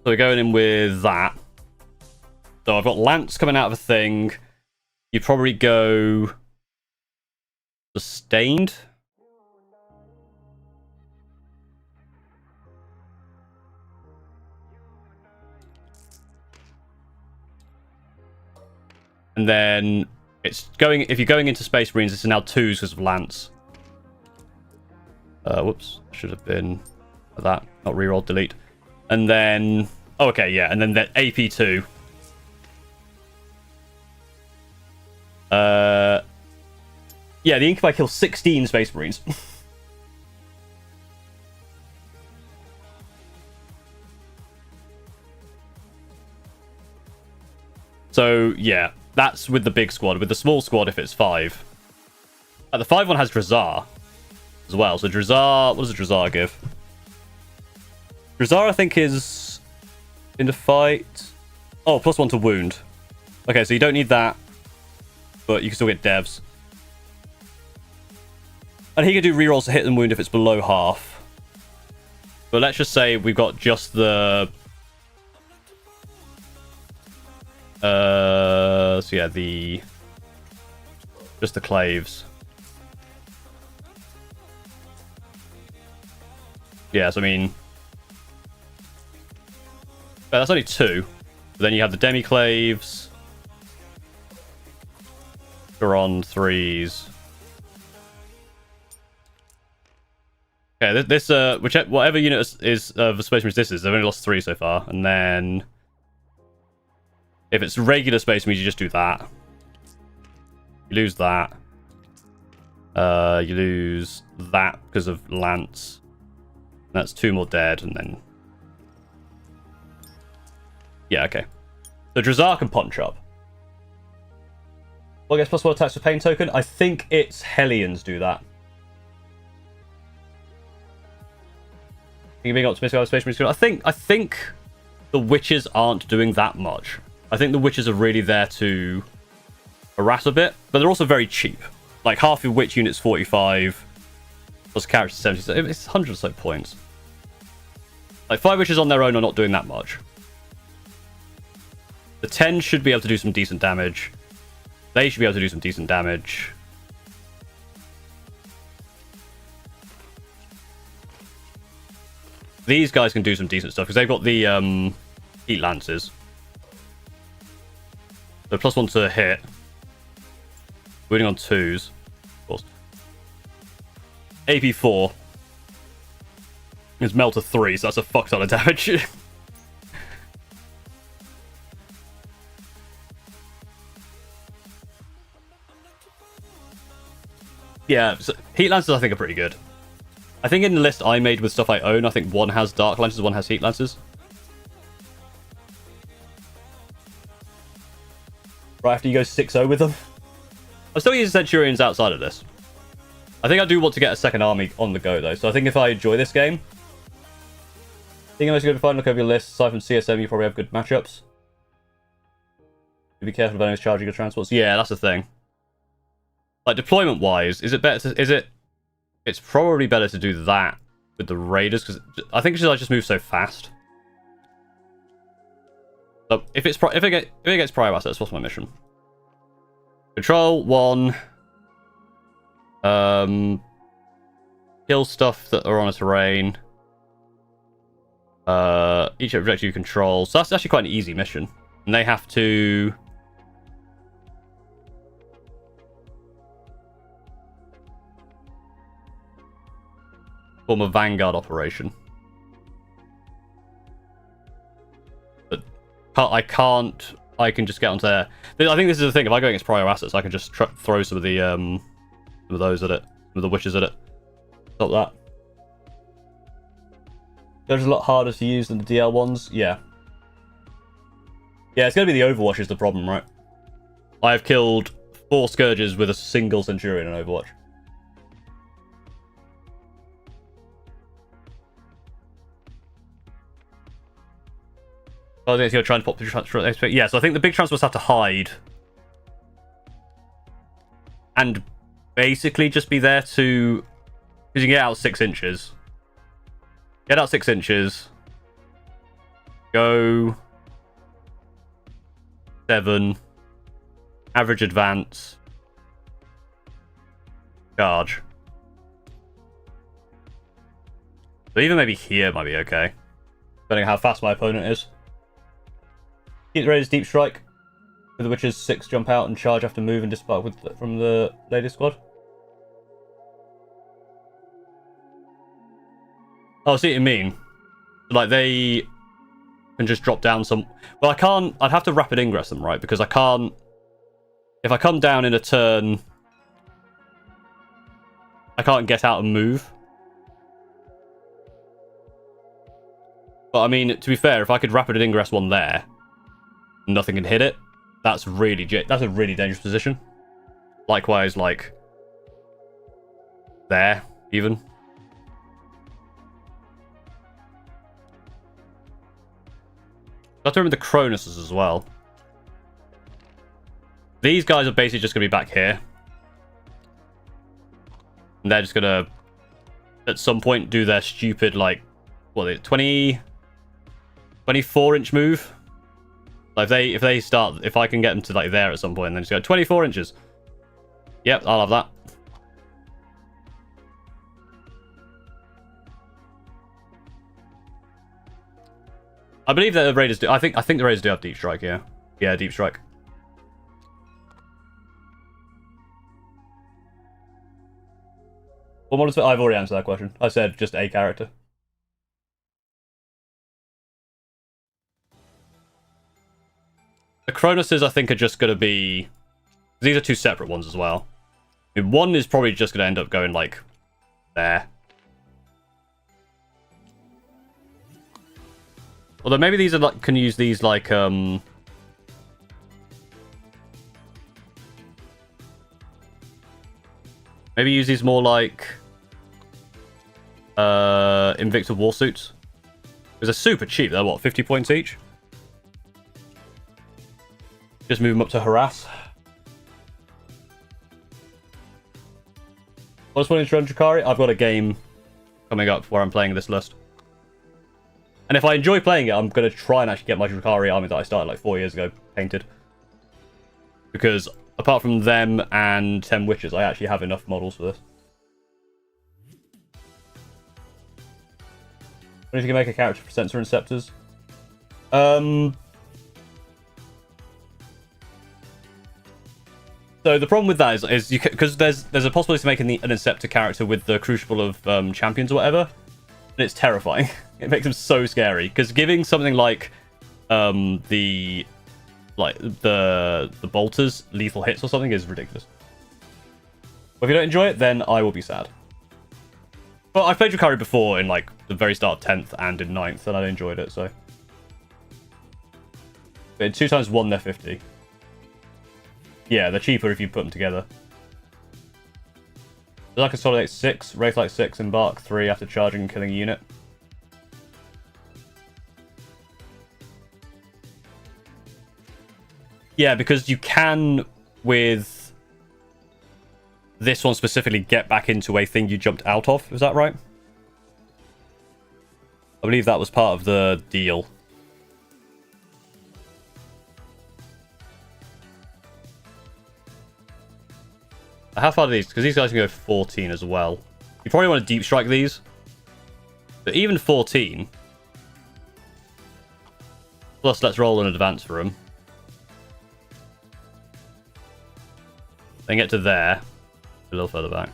So we're going in with that. So I've got Lance coming out of a thing. You'd probably go sustained. And then it's going, if you're going into Space Marines, it's now 2s because of Lance. Whoops, should have been that, not reroll, delete. And then, oh, okay, yeah, and then the AP2. Yeah, the Incubi kills 16 Space Marines. So, yeah, that's with the big squad. With the small squad, if it's 5. The 5 one has Drazar as well. So Drazar, what does the Drazar give? Drazar, I think, is in the fight. Oh, +1 to wound. Okay, so you don't need that, but you can still get devs. And he can do rerolls to hit and wound if it's below half. But let's just say we've got just the... so yeah, just the claves. Yes, I mean... that's only 2. But then you have the demi-claves. They're on 3s. Okay, this whatever unit is the Space Marines this is, they've only lost 3 so far. And then if it's regular Space Marines, you just do that. You lose that. You lose that because of Lance. That's 2 more dead, and then yeah, okay. So Drazar can punch up. Well, I guess +1 attacks for pain token. I think it's Hellions do that. You're being optimistic about Space Marines. I think the Witches aren't doing that much. I think the Witches are really there to harass a bit, but they're also very cheap. Like half your Witch unit's 45, plus character 70. So it's 100 or so points. Like 5 Witches on their own are not doing that much. The 10 should be able to do some decent damage. They should be able to do some decent damage. These guys can do some decent stuff because they've got the Heat Lances. So +1 to hit. Winning on 2s. Of course. AP 4. It's Melter 3, so that's a fuck ton of damage. Yeah, so Heat Lancers I think are pretty good. I think in the list I made with stuff I own, I think one has Dark Lancers, one has Heat Lancers. Right after you go 6-0 with them. I'm still using Centurions outside of this. I think I do want to get a second army on the go though, so I think if I enjoy this game, I think I'm just going to find look over your list. Aside from CSM, you probably have good matchups. Be careful of enemies charging your transports. Yeah, that's the thing. Like deployment wise, is it better to it's probably better to do that with the Raiders because I think I just move so fast. So if it gets prior assets, what's my mission? Control 1. Kill stuff that are on a terrain. Each objective you control. So that's actually quite an easy mission. And they have to form a Vanguard operation. But I can't. I can just get onto there. I think this is the thing. If I go against prior assets, I can just throw some of the those at it, some of the Witches at it. Stop that. They're a lot harder to use than the DL ones. Yeah. Yeah, it's going to be the Overwatch is the problem, right? I have killed 4 Scourges with a single Centurion in Overwatch. I think you're trying to pop the transport. Yeah, so I think the big transports have to hide. And basically just be there to... Because you can get out 6 inches. Get out 6 inches. Go... 7. Average advance. Charge. But even maybe here might be okay. Depending on how fast my opponent is. Keep the Raiders deep strike. With the Witches 6 jump out and charge after move and disembark from the lady squad. Oh, I see what you mean. Like they can just drop down some. Well, I can't. I'd have to rapid ingress them, right? Because I can't. If I come down in a turn, I can't get out and move. But I mean, to be fair, if I could rapid ingress one there, nothing can hit it. That's a really dangerous position. Likewise, like there, even. I have to remember the Cronuses as well. These guys are basically just going to be back here. And they're just going to, at some point, do their stupid, like, what is it, 24-inch move? Like if they start, if I can get them to, like, there at some point, and then just go 24 inches. Yep, I'll have that. I believe that the Raiders do. I think the Raiders do have deep strike. Yeah, deep strike. What models? I've already answered that question. I said just a character. The Cronoses, I think, are just going to be... These are two separate ones as well. I mean, one is probably just going to end up going, like, there. Although maybe these are like can use these like maybe use these more like Invicta war suits. Because they're super cheap. They're what, 50 points each? Just move them up to harass. What's one to run Drukhari? I've got a game coming up where I'm playing this list. And if I enjoy playing it, I'm going to try and actually get my Drukhari army that I started like 4 years ago painted. Because apart from them and 10 witches, I actually have enough models for this. What if you can make a character for Sensor and Scepters? So the problem with that is you because there's a possibility of making an Inceptor character with the Crucible of Champions or whatever, and it's terrifying. It makes them so scary because giving something like the bolters lethal hits or something is ridiculous. But if you don't enjoy it, then I will be sad. Well, I've played Drukhari before in like the very start of 10th and in 9th, and I enjoyed it. So, but 2 times 1, they're 50. Yeah, they're cheaper if you put them together. Does that consolidate 6, Wraithlight 6, Embark 3 after charging and killing a unit? Yeah, because you can, with this one specifically, get back into a thing you jumped out of. Is that right? I believe that was part of the deal. How far are these? Because these guys can go 14 as well. You probably want to deep strike these. But even 14... Plus, let's roll an advance for them. Then get to there. A little further back.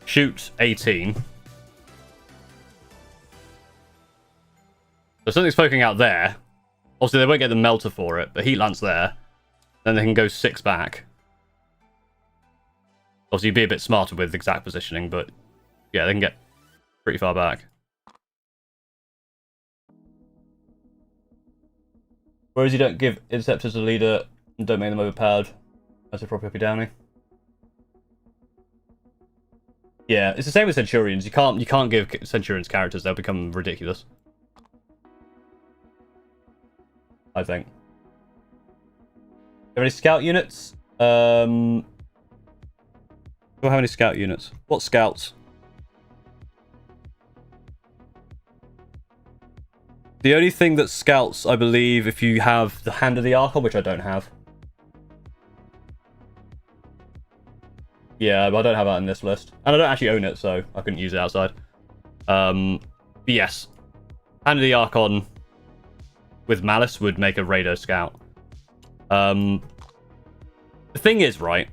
Shoot 18. So something's poking out there. Obviously, they won't get the melter for it, but heat lance there. Then they can go 6 back. Obviously, you'd be a bit smarter with exact positioning, but yeah, they can get pretty far back. Whereas you don't give Interceptors a leader and don't make them overpowered. That's a proper happy downy. Yeah, it's the same with Centurions. You can't give Centurions characters; they'll become ridiculous. I think. Have any scout units? Do I have any scout units? What scouts? The only thing that scouts, I believe, if you have the Hand of the Archon, which I don't have. Yeah, but I don't have that in this list. And I don't actually own it, so I couldn't use it outside. But yes. Hand of the Archon with Malice would make a Raider scout. The thing is, right,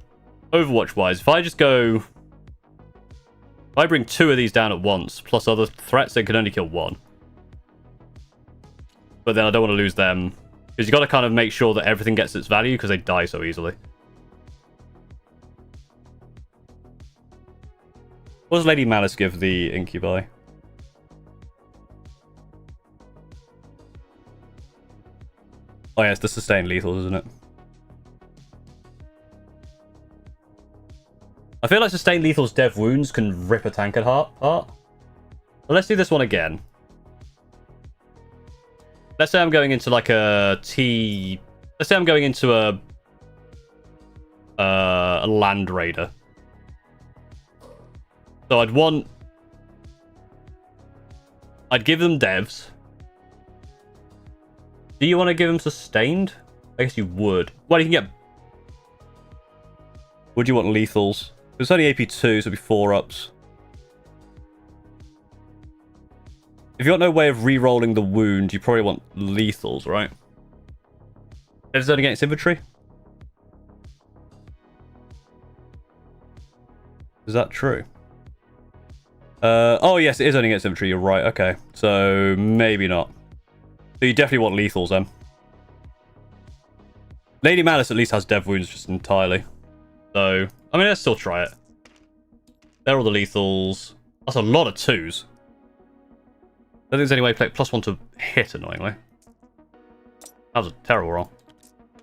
Overwatch-wise, if I just go... If I bring 2 of these down at once, plus other threats, they can only kill 1. But then I don't want to lose them. Because you got to kind of make sure that everything gets its value, because they die so easily. What does Lady Malice give the Incubi? Oh yeah, it's the sustained lethals, isn't it? I feel like sustained lethal's dev wounds can rip a tank apart. Well, let's do this one again. Let's say I'm going into like a T... Let's say I'm going into a Land Raider. So I'd give them devs. Do you want to give them sustained? I guess you would. Well, you can get... Would you want lethals? It's only AP2, so it'd be 4-ups. If you've got no way of re-rolling the wound, you probably want lethals, right? Is that against infantry? Is that true? Oh yes, it is only against infantry. You're right. Okay, so maybe not. So you definitely want lethals then. Lady Malice at least has dev wounds just entirely. So I mean, let's still try it. They're all the lethals. That's a lot of 2s. I don't think there's any way to play +1 to hit, annoyingly. That was a terrible roll.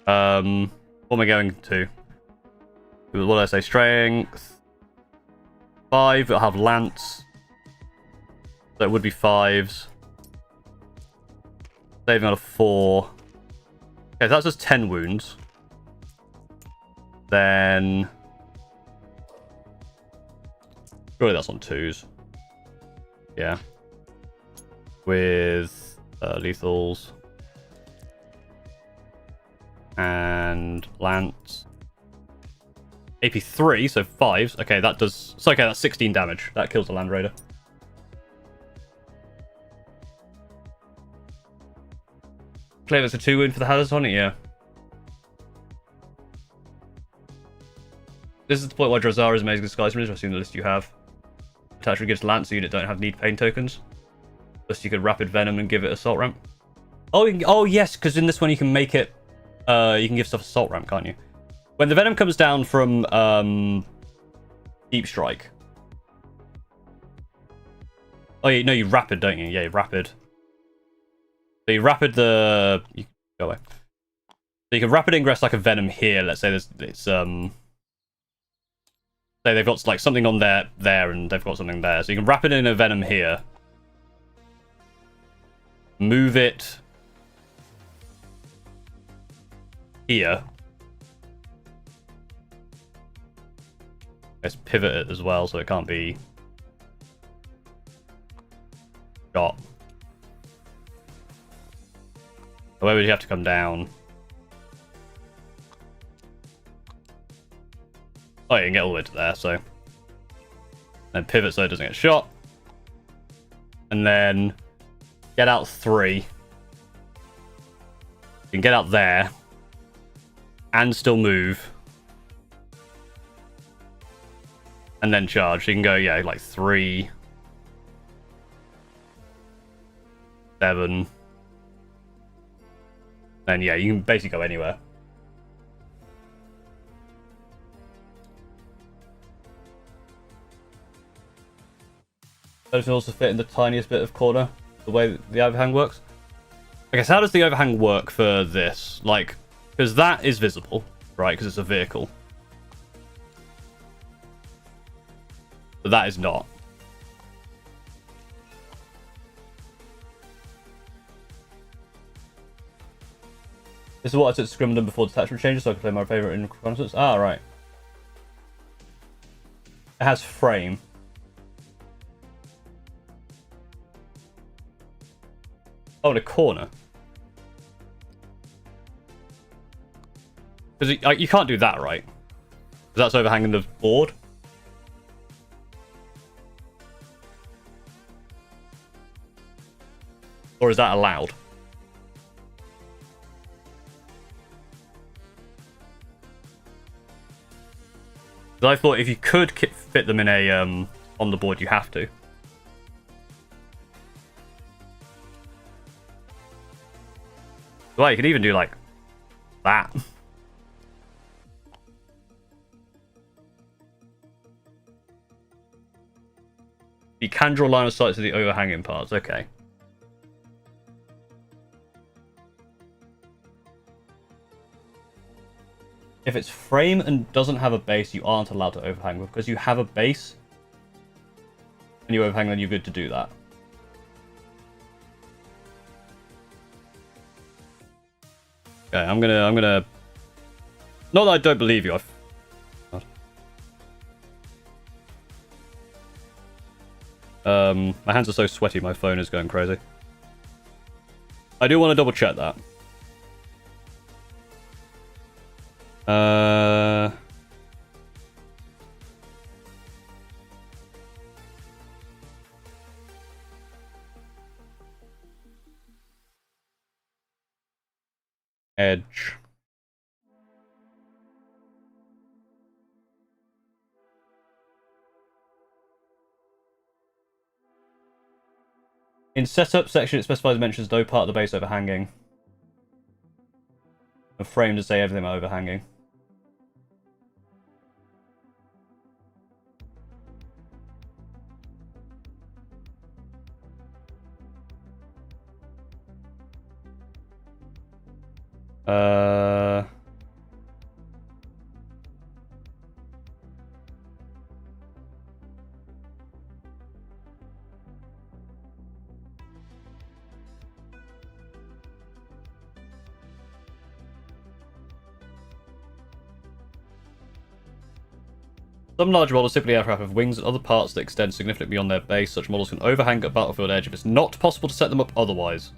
What am I going to? What did I say? Strength 5. It'll have lance. So it would be 5s. Saving out of 4. Okay, so that's just 10 wounds. Then surely that's on 2s. Yeah. With lethals. And lance. AP 3, so 5s. Okay, that does... So, okay, that's 16 damage. That kills the Land Raider. Claim it's a 2 wound for the hazards on it, yeah. This is the point why Drazar is amazing disguise manager. I've seen the list you have. Attachment gives Lance unit don't have need pain tokens. Plus you could rapid venom and give it assault ramp. Oh yes, because in this one you can make it you can give stuff assault ramp, can't you? When the venom comes down from deep strike. Oh yeah, no, you rapid, don't you? Yeah, rapid. So you rapid the you go away. So you can rapid ingress like a venom here. Let's say there's it's say they've got like something on there and they've got something there. So you can rapid in a venom here. Move it here. Let's pivot it as well so it can't be shot. Where would you have to come down? Oh, you can get all the way to there, so. Then pivot so it doesn't get shot. And then get out 3. You can get out there. And still move. And then charge. So you can go, yeah, like 3. 7. And yeah, you can basically go anywhere. Does it also fit in the tiniest bit of corner, the way the overhang works? I guess how does the overhang work for this? Like, because that is visible, right? Because it's a vehicle. But that is not. This is what I took to Scrimdon before detachment changes, so I can play my favourite in reconnaissance. Ah, right. It has frame. Oh, in a corner. Because you can't do that, right? Because that's overhanging the board. Or is that allowed? Because I thought if you could fit them in a on the board, you have to. Well, you could even do like that. You can draw line of sight to the overhanging parts. Okay. If it's frame and doesn't have a base, you aren't allowed to overhang. Because you have a base and you overhang, then you're good to do that. Okay, I'm gonna. Not that I don't believe you. My hands are so sweaty. My phone is going crazy. I do want to double check that. Edge. In setup section, it specifies mentions no part of the base overhanging. A frame to say everything about overhanging. Some large models, typically aircraft, have wings and other parts that extend significantly beyond their base. Such models can overhang a battlefield edge if it's not possible to set them up otherwise.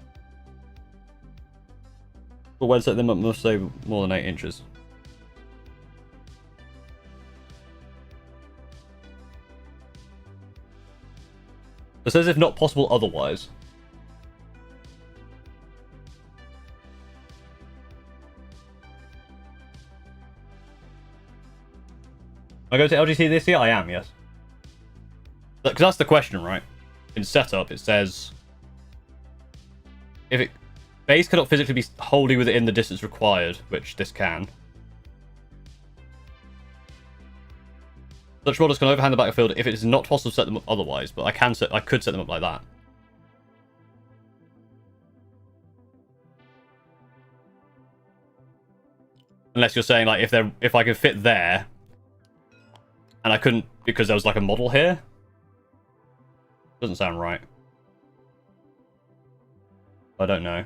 But when setting them up must stay more than 8 inches. It says if not possible otherwise. I go to LGC this year? I am, yes. Because that's the question, right? In setup, it says if it base cannot physically be wholly within the distance required, which this can. Such models can overhang the battlefield if it is not possible to set them up otherwise, but I could set them up like that. Unless you're saying like if I could fit there. And I couldn't because there was like a model here. Doesn't sound right. I don't know.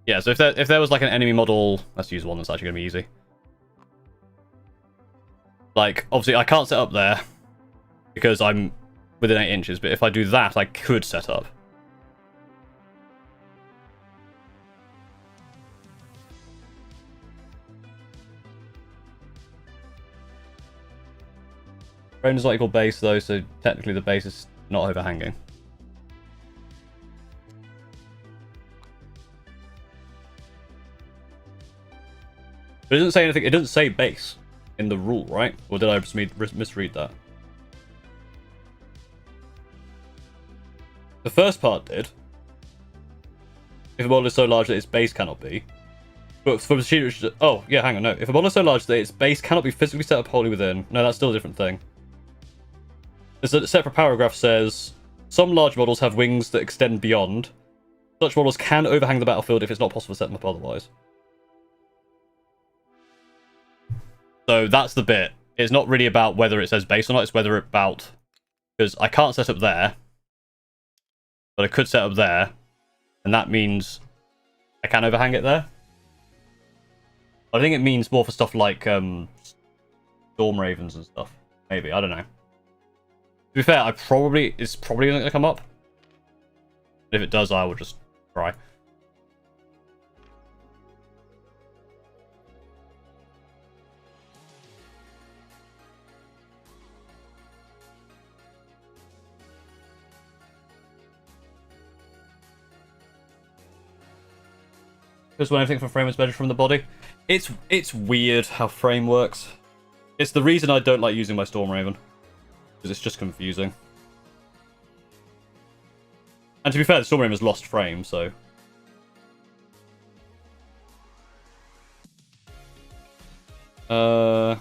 Yeah, so if there was like an enemy model, let's use one that's actually gonna be easy. Like, obviously I can't set up there because I'm within 8 inches, but if I do that, I could set up. Frame does not equal base though, so technically the base is not overhanging. But it doesn't say anything, it doesn't say base in the rule, right? Or did I just misread that? The first part did. If a model is so large that its base cannot be. But for machinery, oh, yeah, hang on, no. If a model is so large that its base cannot be physically set up wholly within. No, that's still a different thing. There's a separate paragraph says, some large models have wings that extend beyond. Such models can overhang the battlefield if it's not possible to set them up otherwise. So that's the bit. It's not really about whether it says base or not, it's whether it's about... Because I can't set up there. But I could set up there. And that means I can overhang it there. I think it means more for stuff like Storm Ravens and stuff. Maybe, I don't know. To be fair, it's probably going to come up. If it does, I will just try. Because when everything from frame is measured from the body, it's weird how frame works. It's the reason I don't like using my Storm Raven. Because it's just confusing. And to be fair, the Storm Raven has lost frame, so... A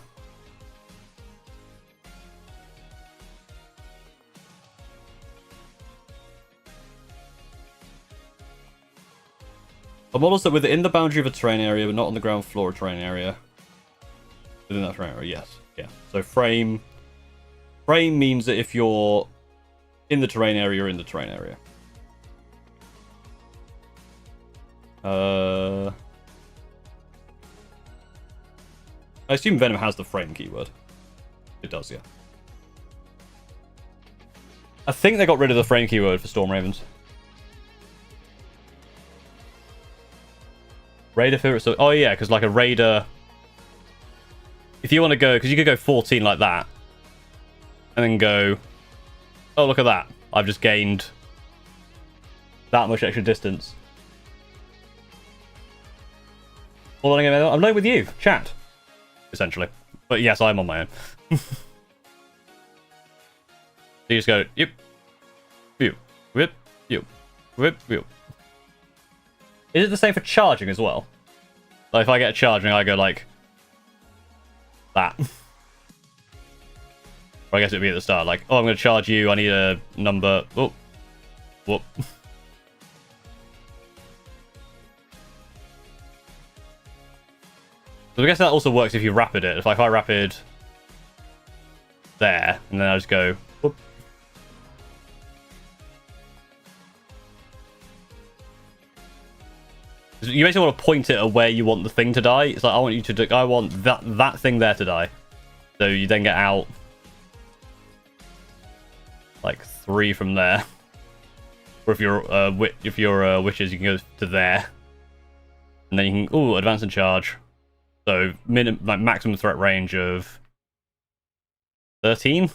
models that within the boundary of a terrain area, but not on the ground floor of a terrain area. Within that terrain area, yes. Yeah. So frame means that if you're in the terrain area, you're in the terrain area. I assume Venom has the frame keyword. It does, yeah. I think they got rid of the frame keyword for Storm Ravens. Raider favorite, so oh yeah, because like a Raider, if you want to go, because you could go 14 like that, and then go, oh look at that, I've just gained that much extra distance. Well, I'm playing with you, chat, essentially. But yes, I'm on my own. So you just go, yep, whip, whip, yep, whip, whip. Is it the same for charging as well? Like if I get a charging, I go like that. Or I guess it'd be at the start, like, oh, I'm going to charge you, I need a number. Oh, whoop. So I guess that also works if you rapid it. If I rapid there, and then I just go, whoop. You basically want to point it at where you want the thing to die. It's like, I want you to do, I want that thing there to die. So you then get out like 3 from there. Or if you're witches, you can go to there. And then you can advance and charge. So maximum threat range of 13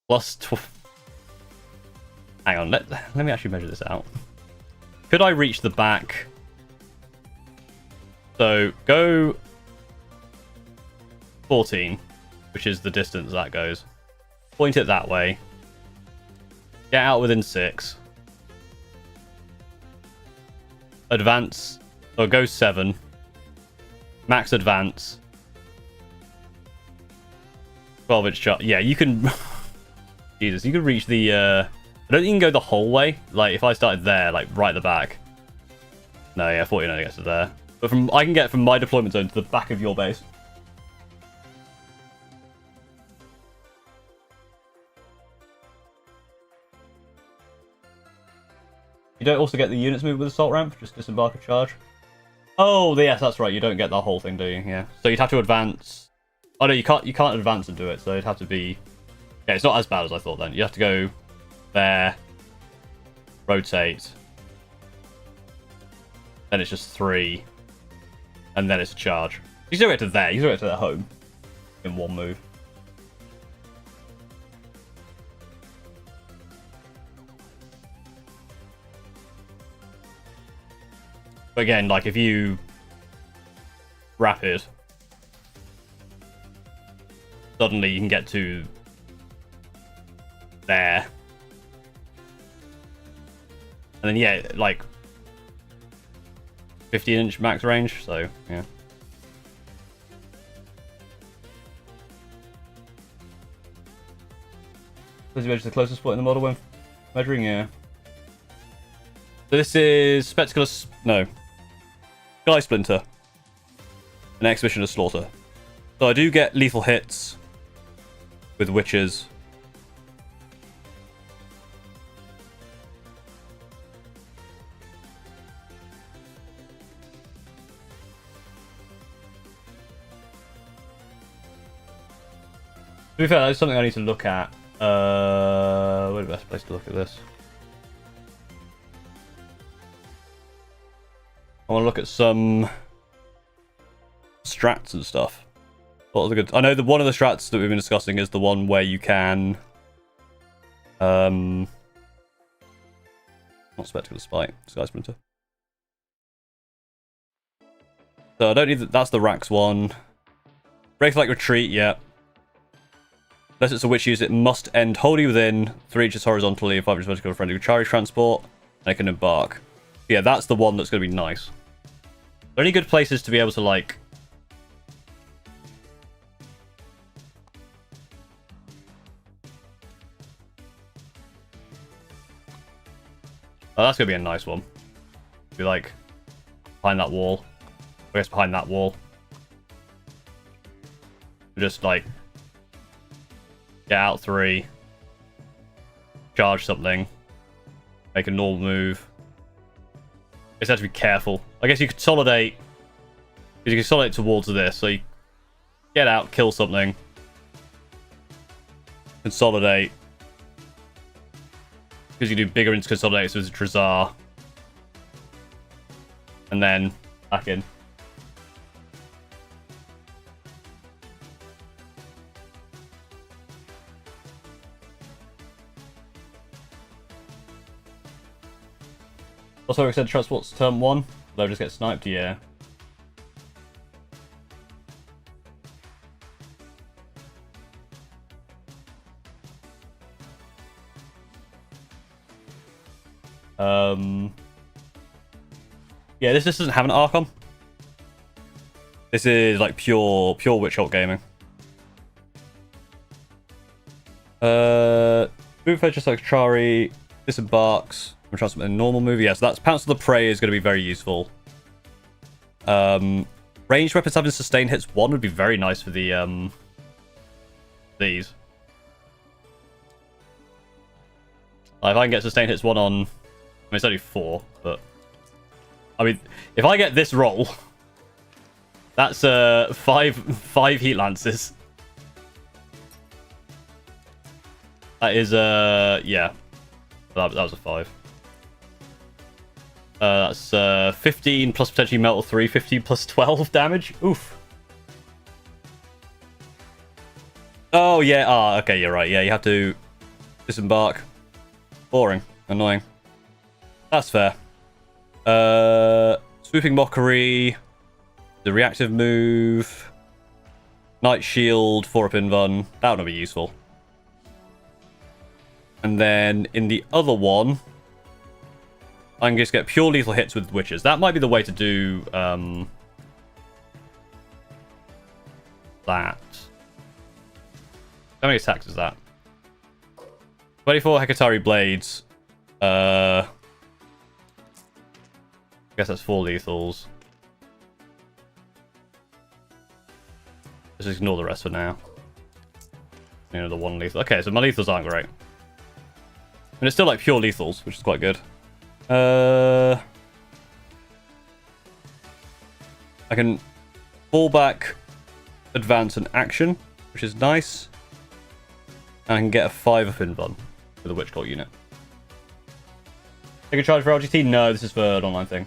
plus 12. Hang on, let me actually measure this out. Could I reach the back? So go 14, which is the distance that goes. Point it that way. Get out within 6. Advance, or go 7. Max advance. 12-inch charge. Yeah, you can... Jesus, you can reach the... I don't think you can go the whole way. Like, if I started there, like, right at the back. No, yeah, 14 only gets to there. But I can get from my deployment zone to the back of your base. You don't also get the units move with assault ramp, just disembark a charge. Oh, yes, that's right. You don't get the whole thing, do you? Yeah. So you'd have to advance. Oh no, you can't advance and do it. So it'd have to be. Yeah, it's not as bad as I thought. Then you have to go there, rotate. Then it's just 3, and then it's a charge. You still get to there. You still get to their home in one move. But again, like if you rapid, suddenly you can get to there. And then yeah, like 15-inch max range, so yeah. Does you measure the closest spot in the model when measuring? Yeah. So this is Spectaculous... No. Sky Splinter. An Exhibition of Slaughter. So I do get lethal hits with witches. To be fair, that's something I need to look at. Where's the best place to look at this? I want to look at some strats and stuff. What are the good? I know that one of the strats that we've been discussing is the one where you can, not Spectacle Spite, Sky Splinter. So I don't need that. That's the Rax one. Break like retreat, yeah. Unless it's a witch use, it must end wholly within 3 inches horizontally and 5 inches vertical friendly Drukhari transport. And I can embark. Yeah, that's the one that's going to be nice. Are there any good places to be able to, like... Oh, that's going to be a nice one. Be like, behind that wall. I guess behind that wall. Just, like... Get out 3. Charge something. Make a normal move. I just have to be careful. I guess you consolidate. Because you consolidate towards this. So you get out, kill something. Consolidate. Because you do bigger into consolidate, so it's a Drazar. And then back in. Also, extended transport's turn 1. They'll just get sniped, yeah. Yeah, this doesn't have an Archon. This is like pure Witch Cult gaming. Move just like Drukhari, disembarks. I'm trying something normal movie. Yeah, so that's Pounce of the Prey is going to be very useful. Ranged weapons having sustained hits 1 would be very nice for the these. Like, if I can get sustained hits 1 on, I mean it's only 4, but I mean if I get this roll, that's 5 heat lances. That is yeah, that was a 5. That's 15 plus potentially Metal 3, 15 plus 12 damage. Oof. Oh, yeah. Okay, you're right. Yeah, you have to disembark. Boring. Annoying. That's fair. Swooping Mockery. The reactive move. Night Shield, 4-up Invuln. That would be useful. And then in the other one, I can just get pure lethal hits with witches. That might be the way to do that. How many attacks is that? 24 Hekatari Blades. I guess that's 4 lethals. Just ignore the rest for now. You know, the 1 lethal. Okay, so my lethals aren't great. And it's still like pure lethals, which is quite good. I can fall back, advance, and action, which is nice. And I can get a 5-up Invuln with a Witch Cult unit. Take a charge for LGT? No, this is for an online thing.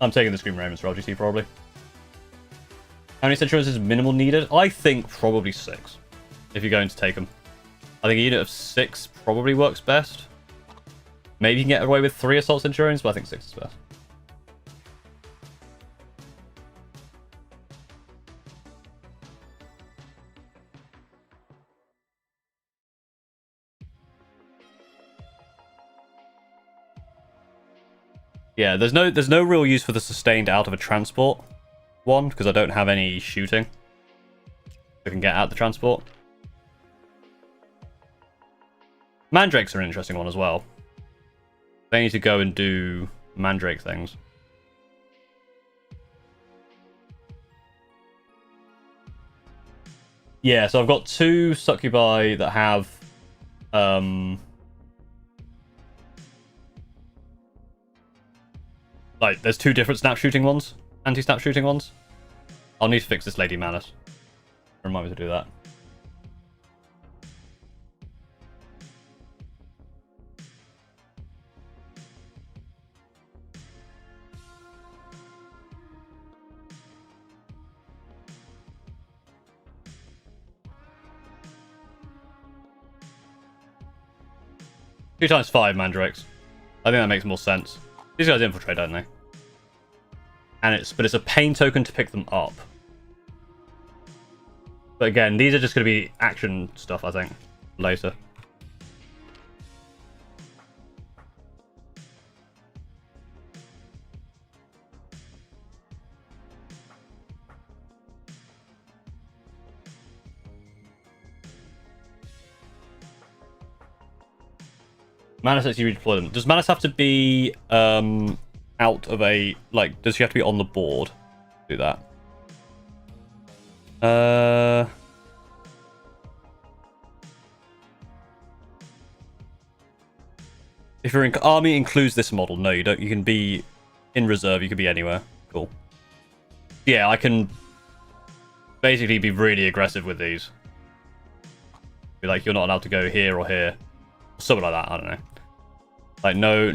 I'm taking the Scream Ravens for LGT, probably. How many Centurions is minimal needed? I think probably 6, if you're going to take them. I think a unit of 6 probably works best. Maybe you can get away with 3 Assault Centurions, but I think 6 is best. Yeah, there's no real use for the sustained out of a transport one, because I don't have any shooting. I can get out the transport. Mandrakes are an interesting one as well. They need to go and do Mandrake things. Yeah, so I've got 2 Succubi that have like, there's 2 different snap shooting ones, anti-snap shooting ones. I'll need to fix this Lady Malice. Remind me to do that. Two times 5 Mandrakes. I think that makes more sense. These guys infiltrate, don't they? And it's a pain token to pick them up. But again, these are just going to be action stuff, I think, later. Manus lets you redeploy them. Does Manus have to be out of a, like, does she have to be on the board? Do that. If your army includes this model, no, you don't. You can be in reserve. You can be anywhere. Cool. Yeah, I can basically be really aggressive with these. Be like, you're not allowed to go here or here, something like that. I don't know. Like, no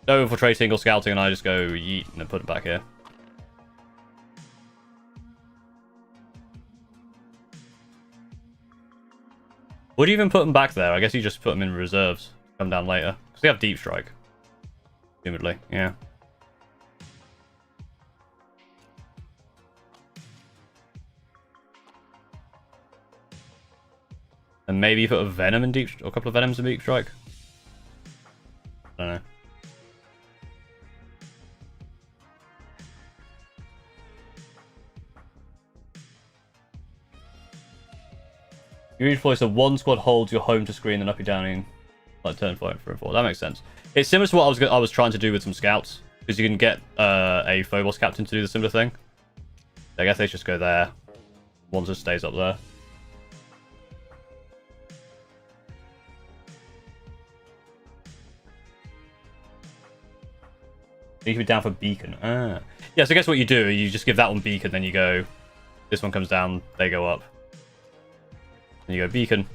infiltrating or scouting, and I just go yeet and then put it back here. Would you even put them back there? I guess you just put them in reserves. Come down later. Because they have deep strike. Presumably, yeah. And maybe you put a venom in deep, or a couple of venoms in deep strike. You redeploy so one squad holds your home to screen, then up and down, like turn 5 for 4. That makes sense. It's similar to what I was trying to do with some scouts, because you can get a Phobos captain to do the similar thing. I guess they just go there. One just stays up there. You can be down for beacon. Ah. Yeah, so I guess what you do, you just give that one beacon, then you go, this one comes down, they go up. Then you go beacon.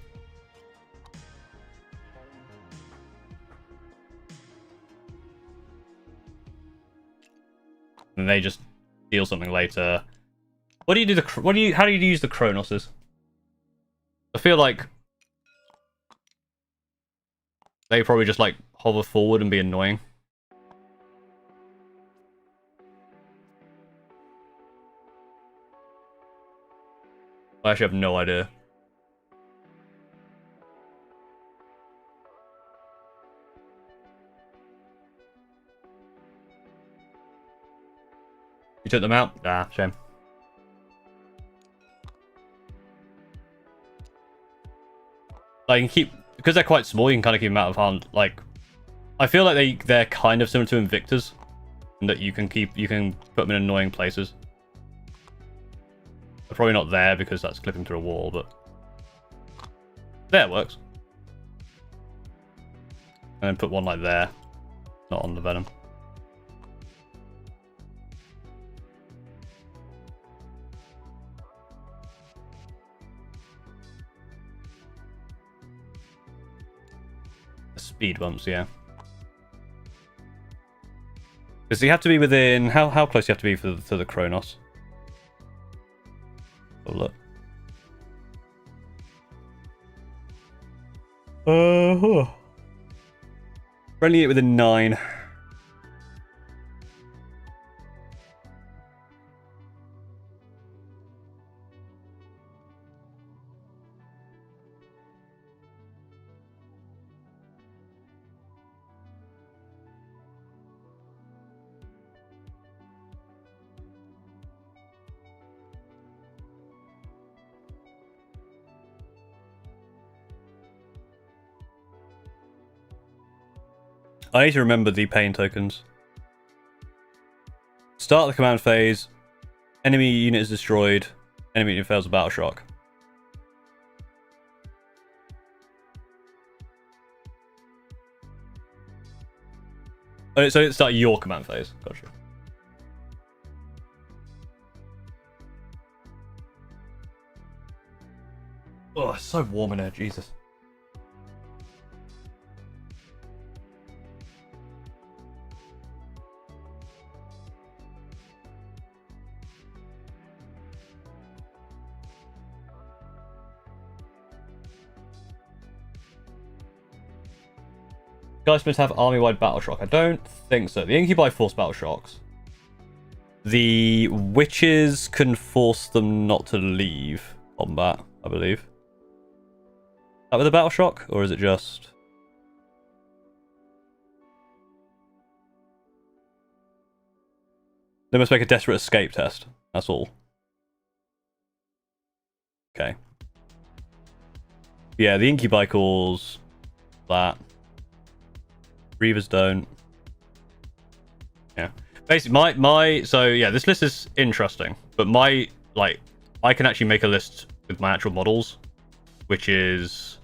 And they just deal something later. What do you do how do you use the Chronoses? I feel like they probably just like hover forward and be annoying. I actually have no idea. You took them out? Ah, shame. Like, you can keep, because they're quite small, you can kind of keep them out of hand. Like, I feel like they're kind of similar to Invictus, in that you can put them in annoying places. They're probably not there because that's clipping through a wall, but there works. And then put one like there, not on the Venom. Speed bumps, yeah. Because you have to be within... How close do you have to be to the Kronos? Oh, look. Friendly it within 9. I need to remember the pain tokens. Start the command phase. Enemy unit is destroyed. Enemy unit fails a battle shock. Oh, so it's start your command phase. Gotcha. Oh, it's so warm in here, Jesus. Geistmans have army-wide battle shock. I don't think so. The Incubi force battle shocks. The witches can force them not to leave combat, I believe. Is that with a battle shock, or is it just... They must make a desperate escape test. That's all. Okay. Yeah, the Incubi calls that. Reavers don't. Yeah. Basically, so yeah, this list is interesting, but I can actually make a list with my actual models, which is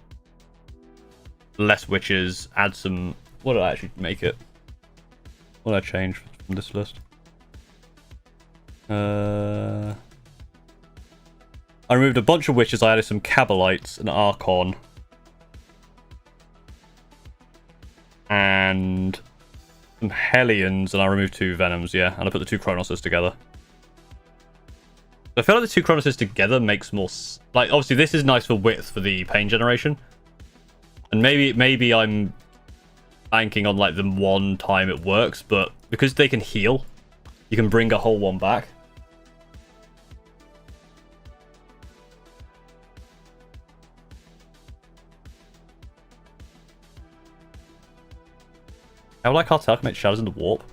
less witches, add some... What did I actually make it? What did I change from this list? I removed a bunch of witches, I added some Cabalites, an Archon, and some Hellions, and I removed 2 Venoms, yeah, and I put the 2 Chronoses together. I feel like the 2 Chronoses together makes more... Like, obviously this is nice for width for the pain generation, and maybe I'm banking on like the one time it works, but because they can heal, you can bring a whole one back. How would I cartel commit shadows in the warp?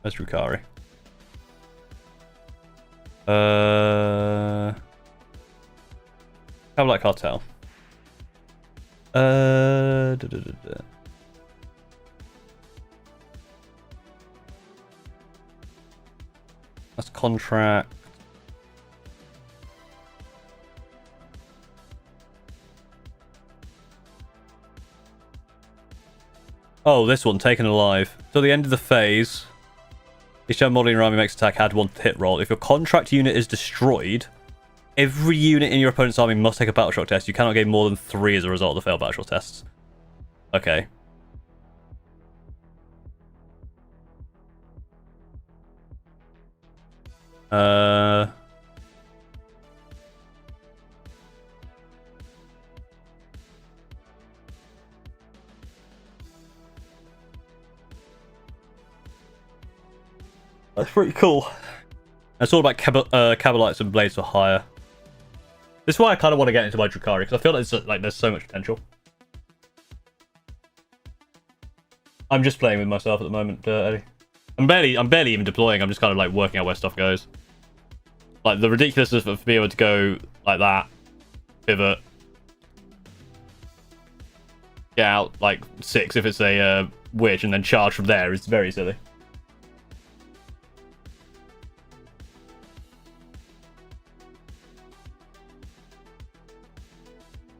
Where's Drukhari? Cabalite Cartel. That's contract. Oh, this one, taken alive. Till the end of the phase, each time modeling your army makes attack, add 1 hit roll. If your contract unit is destroyed, every unit in your opponent's army must take a battle shock test. You cannot gain more than 3 as a result of the failed battle shock tests. Okay. That's pretty cool. It's all about Cabalites and Blades for hire. This is why I kind of want to get into my Drukhari, because I feel like there's so much potential. I'm just playing with myself at the moment, Eddie. I'm barely even deploying. I'm just kind of like working out where stuff goes. Like the ridiculousness of being able to go like that, pivot, get out like 6 if it's a witch, and then charge from there is very silly.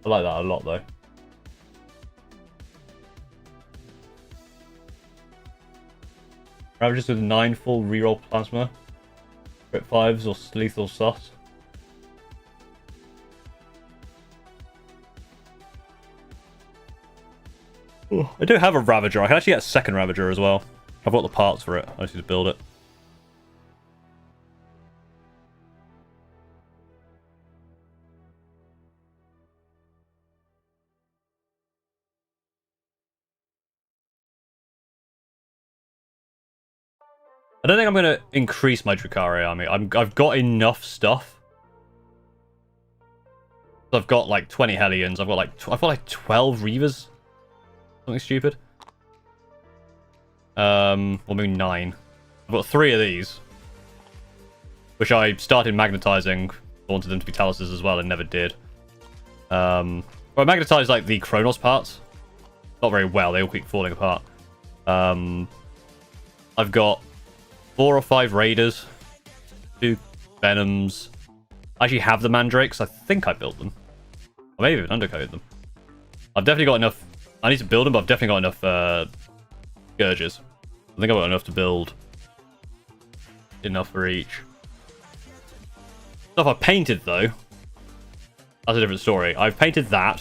I like that a lot, though. Ravages with 9 full reroll plasma. Crit 5s or lethal sus. Ooh, I do have a Ravager. I can actually get a second Ravager as well. I've got the parts for it. I just need to build it. I don't think I'm going to increase my Drukhari army. I've got enough stuff. I've got like 20 Hellions. I've got like 12 Reavers. Something stupid. Or maybe 9. I've got 3 of these, which I started magnetizing. Wanted them to be Taluses as well, and never did. Well, I magnetized like the Kronos parts. Not very well. They all keep falling apart. I've got 4 or 5 Raiders, 2 Venoms. I actually have the Mandrakes. I think I built them. I may have even undercoated them. I've definitely got enough. I need to build them, but I've definitely got enough Scourges. I think I've got enough to build. Enough for each. Stuff I painted, though. That's a different story. I've painted that.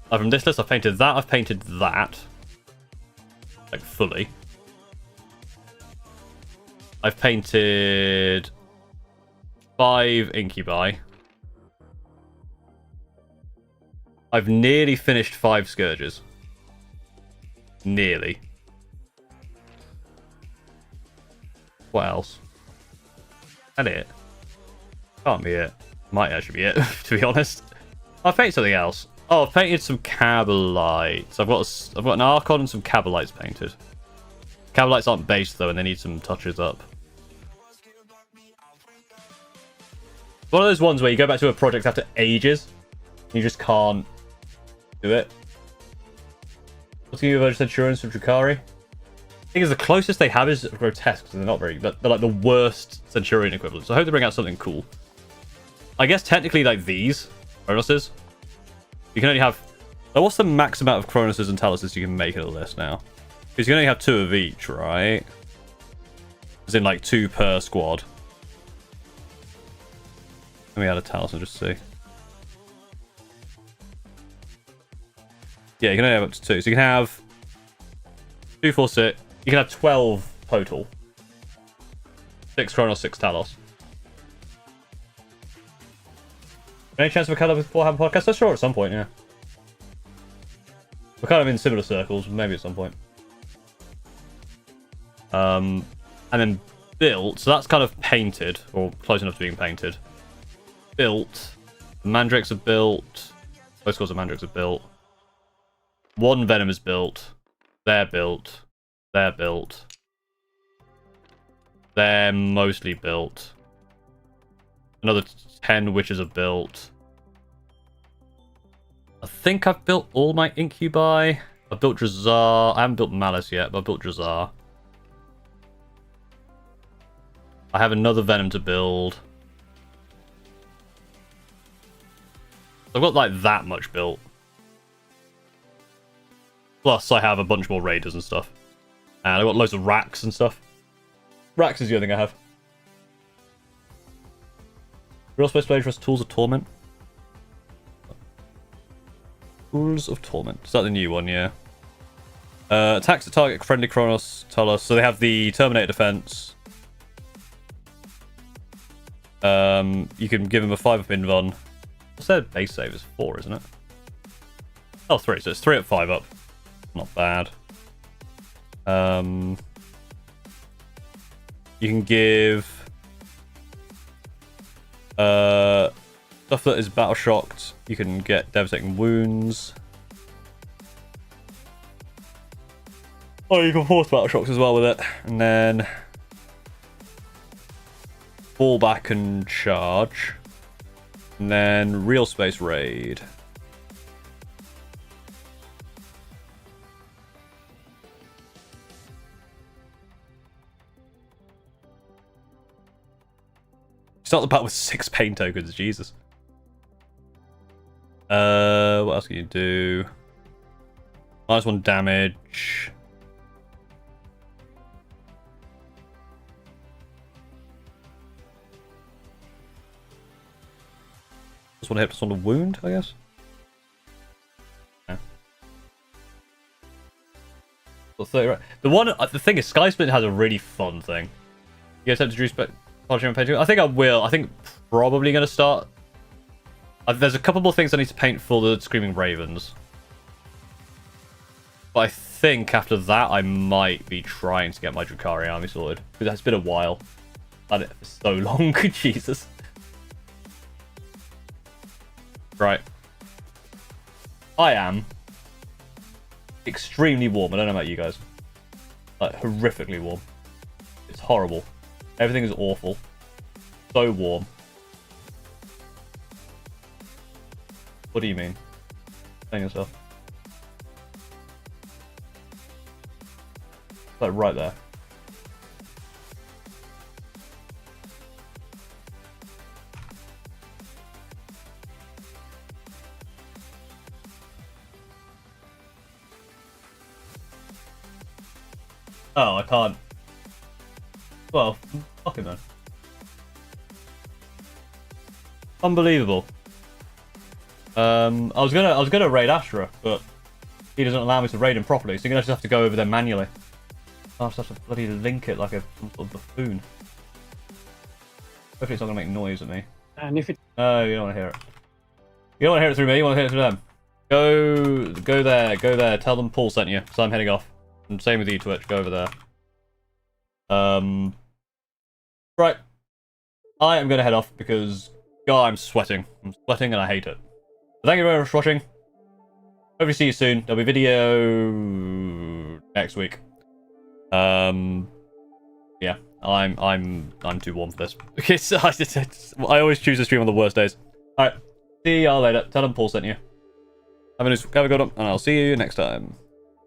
From this list, I've painted that. I've painted that. Like, fully. I've painted 5 Incubi. I've nearly finished 5 Scourges. Nearly. What else? That it? Can't be it. Might actually be it, to be honest. I've painted something else. Oh, I've painted some Cabalites. I've got an Archon and some Cabalites painted. Cabalites aren't based though, and they need some touches up. One of those ones where you go back to a project after ages, and you just can't do it. Let's give you a Virgin Centurions from Drukhari. I think the closest they have is Grotesque, so they're not very, but they're like the worst Centurion equivalent. So I hope they bring out something cool. I guess technically like these Cronoses. You can only have... Oh, what's the max amount of Cronoses and Taluses you can make in a list now? Because you can only have 2 of each, right? As in, like, 2 per squad. Let me add a Talus and just see. Yeah, you can only have up to 2. So you can have 2, 4, 6. You can have 12 total. 6 Kronos, 6 Talos. Any chance of a collab with Warhammer podcast? I'm sure at some point, yeah. We're kind of in similar circles, maybe at some point. And then built, so that's kind of painted, or close enough to being painted. Built. The Mandrakes are built. Both squads of Mandrakes are built. 1 Venom is built. They're built. They're built. They're mostly built. Another 10 witches are built. I think I've built all my incubi. I've built Drazar. I haven't built Malice yet, but I've built Drazar. I have another Venom to build. I've got like that much built. Plus, I have a bunch more raiders and stuff. And I've got loads of racks and stuff. Racks is the other thing I have. Real Space Blade Tools of Torment. Tools of Torment. Is that the new one? Yeah. Attacks the target friendly Kronos Tullus. So they have the Terminator defense. You can give him a 5-up invuln. What's their base save? Is 4, isn't it? Oh, 3. So it's 3 up, 5 up. Not bad. You can give stuff that is battle shocked. You can get devastating wounds. Oh, you can force battle shocks as well with it, and then fall back and charge, and then real space raid. Start the battle with 6 pain tokens, Jesus. What else can you do? -1 damage. Just want to hit us on the wound, I guess. Yeah. Well, 30, right. The thing is, Sky Split has a really fun thing. You guys have to do I think I will. I think probably going to start. There's a couple more things I need to paint for the Screaming Ravens. But I think after that, I might be trying to get my Drukhari army sorted. Because it's been a while. I've had it for so long. Jesus. Right. I am extremely warm. I don't know about you guys. Like, horrifically warm. It's horrible. Everything is awful. So warm. What do you mean? Saying yourself. Like right there. Oh, I can't. Well, fucking man. Unbelievable. I was gonna raid Astra, but he doesn't allow me to raid him properly, so you're gonna just have to go over there manually. I'll just have to bloody link it like some sort of buffoon. Hopefully it's not gonna make noise at me. And if it... No, you don't want to hear it. You don't want to hear it through me, you want to hear it through them. Go there. Tell them Paul sent you, so I'm heading off. And same with you, Twitch. Go over there. Right. I am going to head off because, God, I'm sweating. I'm sweating and I hate it. So thank you very much for watching. Hopefully see you soon. There'll be video next week. Yeah, I'm too warm for this. Because I always choose to stream on the worst days. Alright. See y'all later. Tell them Paul sent you. Have a good one, and I'll see you next time.